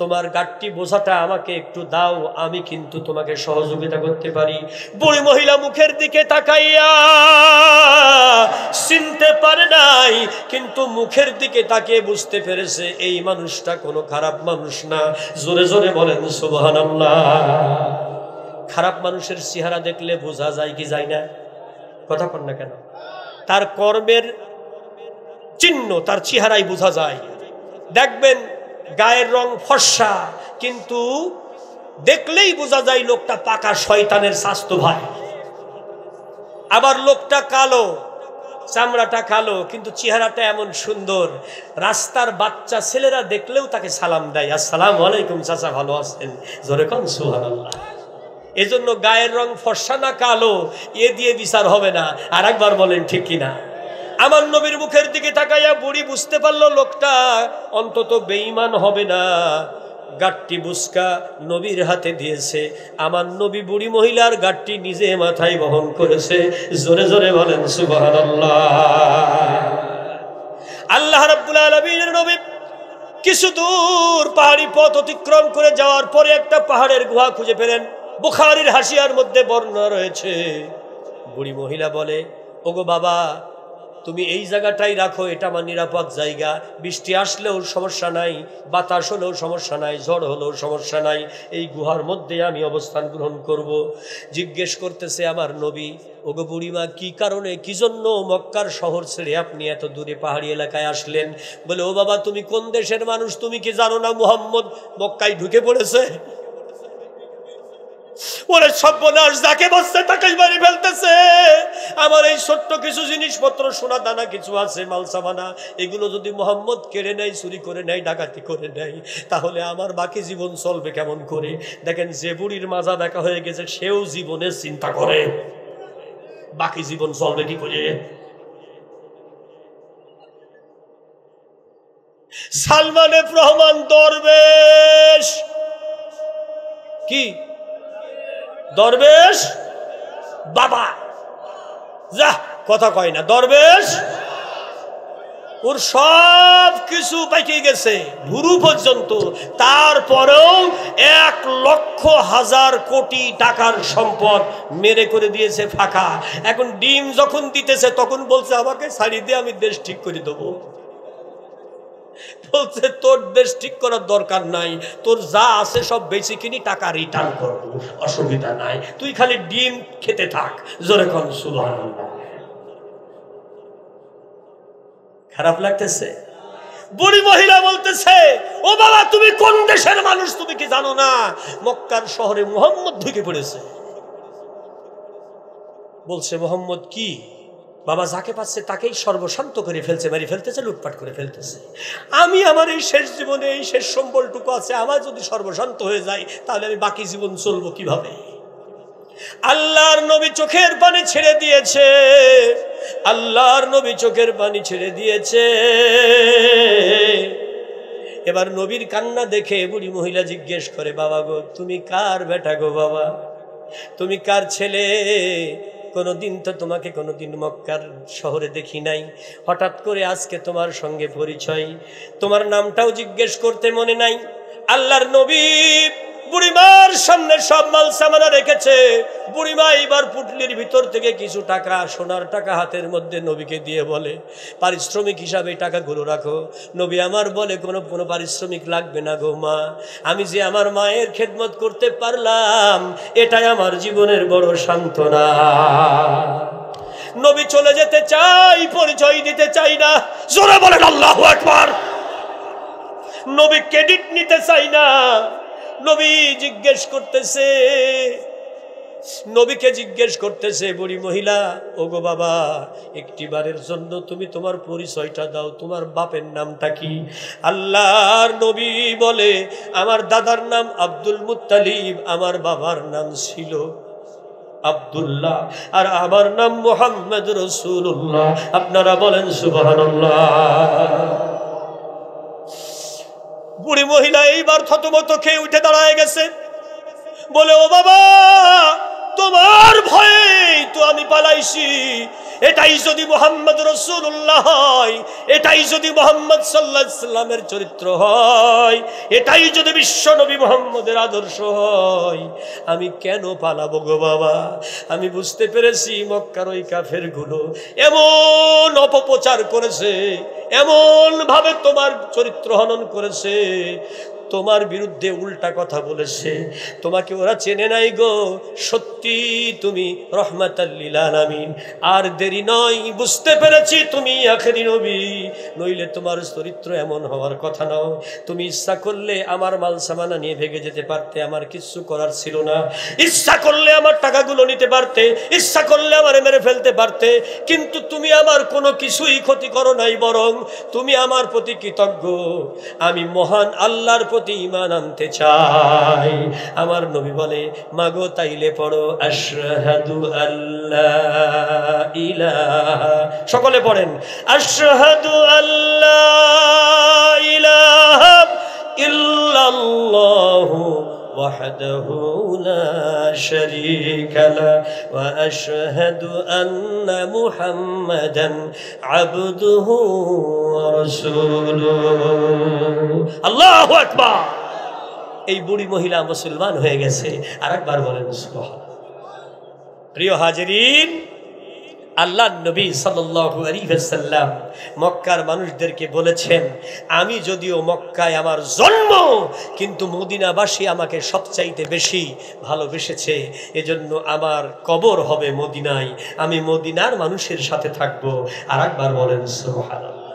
তোমার গাট্টি বোঝাটা আমাকে একটু দাও, আমি কিন্তু তোমাকে সহযোগিতা করতে পারি। বুড়ি মহিলা মুখের দিকে তাকাইয়া চিনতে পারে নাই, কিন্তু মুখের দিকে তাকিয়ে বুঝতে পেরেছে এই মানুষটা কোনো খারাপ মানুষ না। জোরে জোরে বলেন সুবহানাল্লাহ। খারাপ মানুষের চেহারা দেখলে বোঝা যায় কি যায় না? কথা বল না কেন? তার কর্মের চিহ্ন তার চেহারায় বোঝা যায়। দেখবেন গায়ের রং ফর্সা, কিন্তু দেখলেই বোঝা যায় লোকটা পাকা শয়তানের স্বাস্থ্য ভাই। আবার লোকটা কালো, চামড়াটা কালো, কিন্তু চেহারাটা এমন সুন্দর, রাস্তার বাচ্চা ছেলেরা দেখলেও তাকে সালাম দেয়, আসসালামু আলাইকুম চাচা, ভালো আছেন? জোরে কোন সুবহানাল্লাহ। এজন্য গায়ের রং ফর্সা না কালো এ দিয়ে বিচার হবে না। আর একবার বলেন ঠিক কিনা? আমার নবীর মুখের দিকে তাকাইয়া বুড়ি বুঝতে পারলো লোকটা অন্তত বেঈমান হবে না। গাট্টি বুসকা নবীর হাতে দিয়েছে, আমার নবী বুড়ি মহিলার গাট্টি নিজে মাথায় বহন করেছে। জোরে জোরে বলেন সুবহানাল্লাহ। আল্লাহ রাব্বুল আলামিনের নবী কিছু দূর পাহাড়ি পথ অতিক্রম করে যাওয়ার পরে একটা পাহাড়ের গুহা খুঁজে পেলেন। বুখারীর হাসিয়ার মধ্যে বর্ণনা রয়েছে। বুড়ি মহিলা বলে, ওগো বাবা, তুমি এই জায়গাটাই রাখো, এটা আমার নিরাপদ জায়গা। বৃষ্টি আসলেও সমস্যা নাই, বাতাস হলেও সমস্যা নাই, ঝড় হলেও সমস্যা নাই, এই গুহার মধ্যে আমি অবস্থান গ্রহণ করব। জিজ্ঞেস করতেছে আমার নবী, ওগো বুড়িমা, কি কারণে, কি জন্য মক্কার শহর ছেড়ে আপনি এত দূরে পাহাড়ি এলাকায় আসলেন? বলে, ও বাবা, তুমি কোন দেশের মানুষ? তুমি কি জানো না মুহাম্মদ মক্কায় ঢুকে পড়েছে? ওরে সর্বনাশ, যাকে বসছে তাকে মারি ফেলতেছে। আমার এই ছোট্ট কিছু জিনিসপত্র, সোনা দানা কিছু আছে, মালসামানা, এগুলো যদি মোহাম্মদ কেড়ে নেয়, চুরি করে নেয়, ডাকাতি করে নেয়, তাহলে আমার বাকি জীবন চলবে কেমন করে? দেখেন, যে বুড়ির মাজা দেখা হয়ে গেছে সেও জীবনে চিন্তা করে বাকি জীবন চলবে কি করে। সালমান এফ রহমান দরবেশ, কি দরবেশ বাবা, যা কথা কয় না, দরবেশ, ওর সব কিছু পাইকে গেছে ভুরু পর্যন্ত, তারপরেও 1,00,000,000,000,000 টাকার সম্পদ মেরে করে দিয়েছে ফাঁকা। এখন ডিম যখন দিতেছে তখন বলছে, আমাকে ছাড়ি দিয়ে আমি দেশ ঠিক করে দেবো। বলছে, তোর দেশ ঠিক করার দরকার নাই, তোর যা আছে সব বেশি কিনি টাকা রিটার্ন করবো, অসুবিধা নাই, তুই খালি ডিম খেতে থাক। জোরে কোন সুবহানাল্লাহ। খারাপ লাগতেছে? বুড়ি মহিলা বলতেছে, ও বাবা, তুমি কোন দেশের মানুষ? তুমি কি জানো না মক্কার শহরে মুহাম্মদ ঢুকে পড়েছে? বলছে, মুহাম্মদ কি? বাবা, যাকে পাচ্ছে তাকেই সর্বশান্ত করে ফেলছে, মেরে ফেলতেছে, লুটপাট করে ফেলতেছে। আমি আমার এই শেষ জীবনে, এই শেষ সম্বলটুকু আছে, আমার যদি সর্বশান্ত হয়ে যায় তাহলে আমি বাকি জীবন চলবো কিভাবে? আল্লাহর নবী চোখের পানি ছেড়ে দিয়েছে, আল্লাহর নবী চোখের পানি ছেড়ে দিয়েছে। এবার নবীর কান্না দেখে বুড়ি মহিলা জিজ্ঞেস করে, বাবা গো তুমি কার বেটা গো বাবা, তুমি কার ছেলে? কোনোদিন তো তোমাকে কোনোদিন মক্কার শহরে দেখি নাই, হঠাৎ করে আজকে তোমার সঙ্গে পরিচয়, তোমার নামটাও জিজ্ঞেস করতে মনে নাই। আল্লাহর নবী বুড়িমার সামনে সব মাল সামানা রেখেছে। বুড়িমা এবার পুটলির ভিতর থেকে কিছু টাকা, সোনার টাকা হাতের মধ্যে নবীকে দিয়ে বলে, পারিশ্রমিক হিসাবে টাকাগুলো রাখো। নবী আমার বলে, কোনো পারিশ্রমিক লাগবে না গো মা, আমি যে আমার মায়ের খেদমত করতে পারলাম এটাই আমার জীবনের বড় সান্ত্বনা। নবী চলে যেতে চাই, পরিচয় দিতে চাই না। জোরে বলেন আল্লাহু আকবার। নবী ক্রেডিট নিতে চাই না। নবী জিজ্ঞেস করতেছে, নবীকে জিজ্ঞেস করতেছে বুড়ি মহিলা, ওগো বাবা একটিবারের জন্য তুমি তোমার পরিচয়টা দাও, তোমার বাপের নামটা কি? আল্লাহর নবী বলে, আমার দাদার নাম আব্দুল মুত্তালিব, আমার বাবার নাম ছিল আব্দুল্লাহ, আর আমার নাম মুহাম্মদ রাসূলুল্লাহ। আপনারা বলেন সুবহানাল্লাহ। বুড়ি মহিলা এইবার থতমত খেয়ে উঠে দাঁড়ায় গেছে, বলে, ও বাবা তোমার ভয়ে তো আমি পালাইছি, এটাই যদি মুহাম্মদ রাসূলুল্লাহ হয়, এটাই যদি মুহাম্মদ সাল্লাল্লাহু আলাইহি সাল্লামের চরিত্র হয়, এটাই যদি বিশ্ব নবী মুহাম্মদের আদর্শ হয়, আমি কেন পালাবো গো বাবা? আমি বুঝতে পেরেছি মক্কার ওই কাফেরগুলো এমন অপপ্রচার করেছে, এমন ভাবে তোমার চরিত্র হনন করেছে, তোমার বিরুদ্ধে উল্টা কথা বলেছে, তোমাকে ওরা চেনে নাই গো, সত্যি তুমি রহমাতাল লিল আলামিন। আর দেরি নয়, বুঝতে পেরেছি তুমি আখেরি নবী, নইলে তোমার চরিত্র এমন হওয়ার কথা নাও। তুমি ইচ্ছা করলে আমার মাল সামানা নিয়ে ভেগে যেতে পারতে, আমার কিচ্ছু করার ছিল না। ইচ্ছা করলে আমার টাকাগুলো নিতে পারতে, ইচ্ছা করলে আমার মেরে ফেলতে পারতে, কিন্তু তুমি আমার কোনো কিছুই ক্ষতি করো নাই, বরং তুমি আমার প্রতি কৃতজ্ঞ। আমি মহান আল্লাহর প্রতি ঈমান আনতে চাই। আমার নবী বলে, মাগো তাইলে পড়ো আশহাদু আল্লা ইলাহা, সকলে পড়েন আশহাদু আল্লা ইলাহা ইল্লাল্লাহু ওয়াহদাহু লা শারীকা লা ওয়া আশহাদু আন্না মুহাম্মাদান আবদুহু ওয়া রাসূলুহু। আল্লাহু আকবার। এই বুড়ি মহিলা মুসলমান হয়ে গেছে। আরেকবার বলেন সুবহানাল্লাহ। প্রিয় হাজিরিন, আল্লাহর নবী সাল্লাল্লাহু আলাইহি ওয়াসাল্লাম মক্কার মানুষদেরকে বলেছেন, আমি যদিও মক্কায় আমার জন্ম, কিন্তু মদিনাবাসী আমাকে সবচাইতে বেশি ভালোবেসেছে, এজন্য আমার কবর হবে মদিনায়, আমি মদিনার মানুষের সাথে থাকব। আরেকবার বলেন সুবহানাল্লাহ।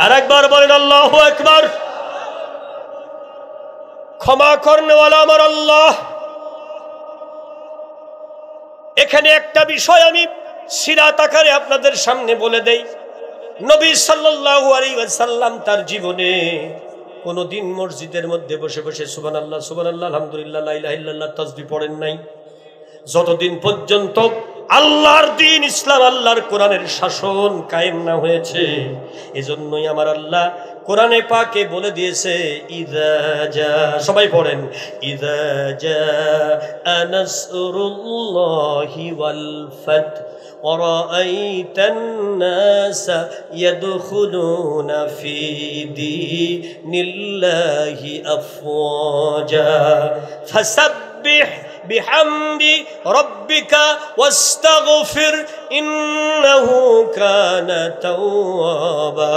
আরেকবার বলেন আল্লাহু আকবার। ক্ষমা করনেওয়ালা আমার আল্লাহ। এখানে একটা বিষয় আমি সিরাত আকারে আপনাদের সামনে বলে দেই। নবী সাল্লাল্লাহু আলাইহি ওয়াসাল্লাম তার জীবনে কোনদিন মসজিদের মধ্যে বসে বসে সুবহানাল্লাহ সুবহানাল্লাহ আলহামদুলিল্লাহ লা ইলাহা ইল্লাল্লাহ তাসবিহ পড়েন নাই, যতদিন পর্যন্ত আল্লাহর দ্বীন ইসলাম, আল্লাহর কোরআনের শাসন কায়েম না হয়েছে। এজন্যই আমার আল্লাহ কোরআনে পাকে বলে দিয়েছে, ইযা জা, সবাই পড়েন, ইযা জা নাসরুল্লাহি ওয়াল ফাত ورأيت الناس يدخلون في دين الله أفواجا فسبح بحمد ربك واستغفر إنه كان توابا।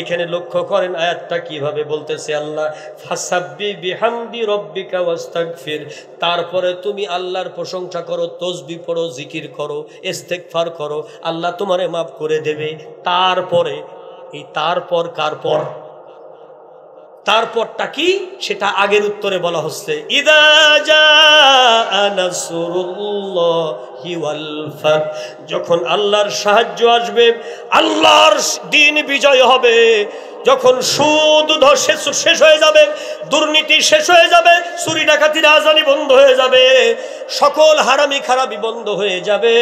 এখানে লক্ষ্য করেন আয়াতটা কিভাবে বলতেছে আল্লাহ, ফাসাব্বি বিহামদি রব্বিকা ওয়াস্তাগফির। তারপরে তুমি আল্লাহর প্রশংসা করো, তাসবিহ পড়ো, জিকির করো, ইস্তেগফার করো, আল্লাহ তোমারে মাফ করে দেবে। তারপরে এই তারপর কার পর, তারপরটা কি সেটা আগের উত্তরে বলা হচ্ছে, ইযা জাআ নাসরুল্লাহি ওয়াল ফাত, যখন আল্লাহর সাহায্য আসবে, আল্লাহর দ্বীন বিজয় হবে, যখন সুদ শেষ হয়ে যাবে, দুর্নীতি শেষ হয়ে যাবে, চুরি ডাকাতি রাজধানী বন্ধ হয়ে যাবে, সকল হারামি খারাপি বন্ধ হয়ে যাবে,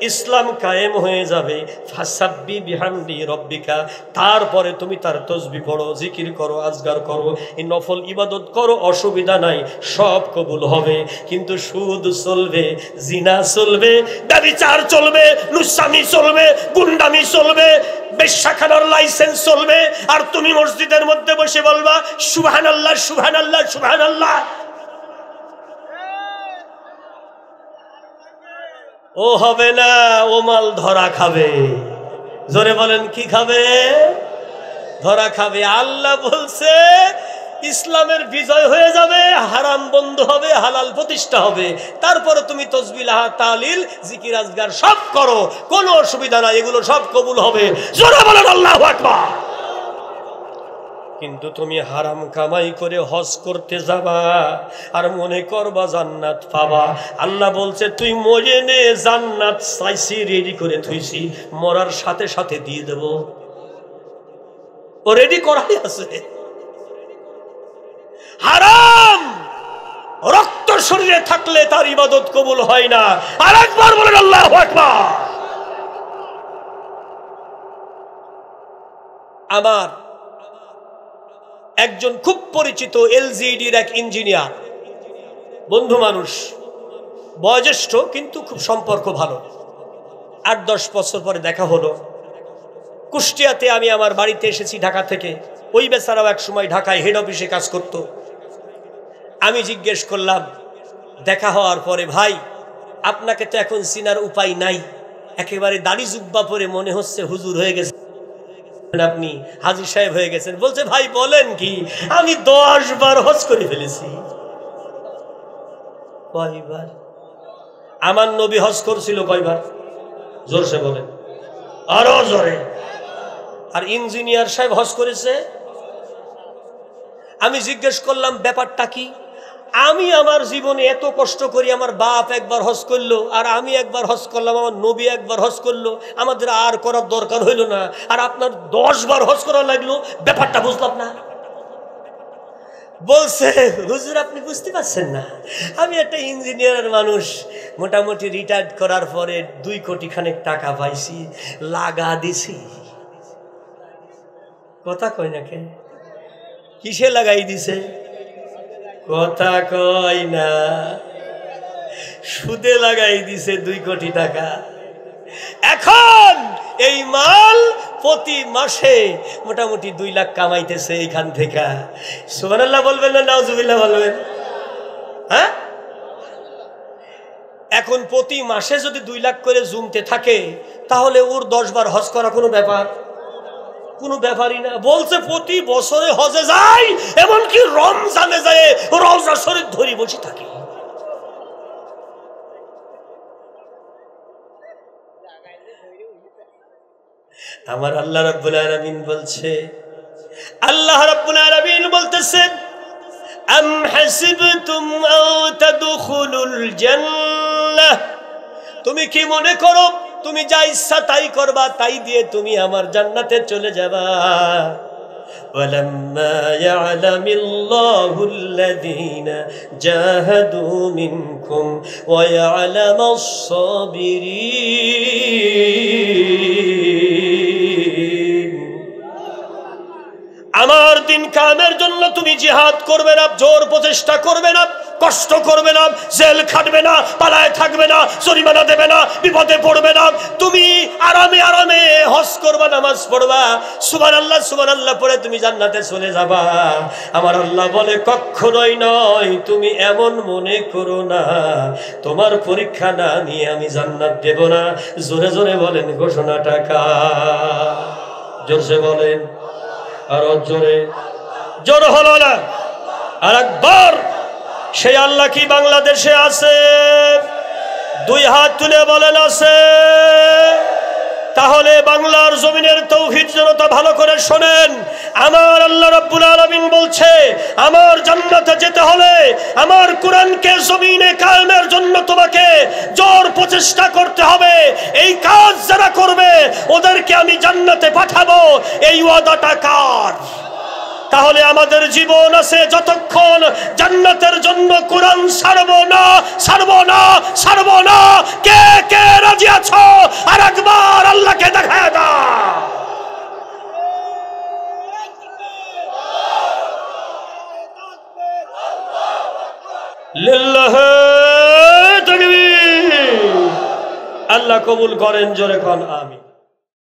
ইসলাম কায়েম হয়ে যাবে, ফাসাব্বি বিহামদি রব্বিকা, তারপরে তুমি তার তসবিহ পড়ো, জিকির করো, আজগার করো, এই নফল ইবাদত করো, অসুবিধা নাই, সব কবুল হবে। কিন্তু সুদ চলবে, জিনা চলবে, ব্যভিচার চলবে, লুচ্চামি চলবে, গুন্ডামি চলবে, বেশ্যাখানার লাইসেন্স চলবে, আর তুমি মসজিদের মধ্যে বসে বলবা সুবহানাল্লাহ সুবহানাল্লাহ সুবহানাল্লাহ। ও হবে না, ও মাল ধরা খাবে। জোরে বলেন কি খাবে? ধরা খাবে। আল্লাহ বলছে ইসলামের বিজয় হয়ে যাবে, হারাম বন্ধ হবে, হালাল প্রতিষ্ঠা হবে, তারপরে তুমি তাসবিহ তাহলিল জিকির আজগার সব করো, কোনো অসুবিধা নাই, এগুলো সব কবুল হবে। জোরে বলেন আল্লাহু আকবার। কিন্তু তুমি হারাম কামাই করে হজ করতে যাবা আর মনে করবা জান্নাত পাবা। আল্লাহ বলছে তুই মরে নে, জান্নাত চাইছি, রেডি করে থুইছি, মরার সাথে সাথে দিয়ে দেব। ও রেডি করাই আছে। হারাম রক্ত শরীরে থাকলে তার ইবাদত কবুল হয় না। আর একবার বলেন আল্লাহু আকবার। আমার একজন খুব পরিচিত এলজিইডির এক ইঞ্জিনিয়ার বন্ধু মানুষ, বয়োজ্যেষ্ঠ কিন্তু খুব সম্পর্ক ভালো। ৮-১০ বছর পরে দেখা হলো। কুষ্টিয়াতে আমি আমার বাড়িতে এসেছি ঢাকা থেকে। ওই বেচারাও এক সময় ঢাকায় হেড অফিসে কাজ করত। আমি জিজ্ঞেস করলাম দেখা হওয়ার পরে, ভাই আপনাকে তো এখন চিনার উপায় নাই, একেবারে দাড়ি জুব্বা পরে মনে হচ্ছে হুজুর হয়ে গেছে, আপনি হাজী সাহেব হয়ে গেছেন। বলছে ভাই বলেন কি, আমি 10 বার হজ করে ফেলেছি। কয়বার? আমার নবী হজ করছিল কয়বার? জোরসে বলেন, আরো জোরে। আর ইঞ্জিনিয়ার সাহেব হজ করেছে। আমি জিজ্ঞেস করলাম ব্যাপারটা কি? আমি আমার জীবনে এত কষ্ট করি, আমার বাপ একবার হজ করলো, আর আমি একবার হজ করলাম, আমার নবী একবার হজ করলো, আমাদের আর করার দরকার হইল না, আর আপনার 10 বার হজ করা লাগলো, ব্যাপারটা বুঝলাম না। বলছে হুজুর আপনি বুঝতে পারছেন না, আমি একটা ইঞ্জিনিয়ারের মানুষ, মোটামুটি রিটায়ার্ড করার পরে 2 কোটি খানেক টাকা পাইছি, লাগা দিছি। কথা কয় না কেন? কিসে লাগাই দিছে? কথা কয় না, সুদে লাগাই দিছে 2 কোটি টাকা। এখন এই মাল প্রতি মাসে মোটামুটি 2 লাখ কামাইতেছে এখান থেকে। সুবহানাল্লাহ বলবেন না নাউজুবিল্লাহ বলবেন? হ্যাঁ, এখন প্রতি মাসে যদি 2 লাখ করে জমতে থাকে, তাহলে ওর 10 বার হজ করা কোনো ব্যাপার? কোনো ব্যাপারই না। বলছে প্রতি বছরে হজে যায়, এমনকি রমজানে যায় রওজা শরীফ ধরে বসে থাকে। আমার আল্লাহ রাব্বুল আলামিন বলছে, আল্লাহ রাব্বুল আলামিন বলতেছেন আম হাসিবতুম আও তাদখুলুল জান্নাহ, তুমি কি মনে করো তুমি যা ইচ্ছা তাই করবা, তাই দিয়ে তুমি আমার জান্নাতে চলে যাবা? ওয়ালাম্মা ইয়ালামিল্লাহুল্লাযীনা জাহাদু মিনকুম ওয়া ইয়ালামাস সাবিরিন। আমার দিন কায়েমের জন্য তুমি জিহাদ করবে না, জোর প্রচেষ্টা করবে না, কষ্ট করবে না, জেল খাটবে না, পালায় থাকবে না, জরিমানা দেবে না, বিপদে পড়বে না, তুমি আরামে আরামে হজ করবা, নামাজ পড়বা, সুবহানাল্লাহ সুবহানাল্লাহ পড়ে তুমি জান্নাতে চলে যাবা। আমার আল্লাহ বলে কখনোই নয়, তুমি এমন মনে করো না তোমার পরীক্ষা না নিয়ে আমি জান্নাত দেব না। জোরে জোরে বলেন ঘোষণাটা কার? জোরে বলেন, আরো জোরে। জোর হলো না, আর একবার। সেই আল্লাহ কি বাংলাদেশে আছে? 2 হাত তুলে বলেন আছে। তাহলে বাংলার জমিনের তৌহিদ জনতা ভালো করে শোনেন, আমার আল্লাহ রাব্বুল আলামিন বলছে আমার জান্নাতে যেতে হলে আমার কোরআনকে জমিনে কায়েমের জন্য তোমাকে জোর প্রচেষ্টা করতে হবে। এই কাজ যারা করবে ওদেরকে আমি জান্নাতে পাঠাবো, এই ওয়াদাটা কার? তাহলে আমাদের জীবন আছে যতক্ষণ জান্নাতের জন্য কোরআন ছাড়বো না, ছাড়বো না, ছাড়বো না। কে কে রাজি আছো আর একবার আল্লাহকে দেখায় দাও। লিল্লাহি তাকবীর। আল্লাহ কবুল করেন, জোরে কোন আমিন।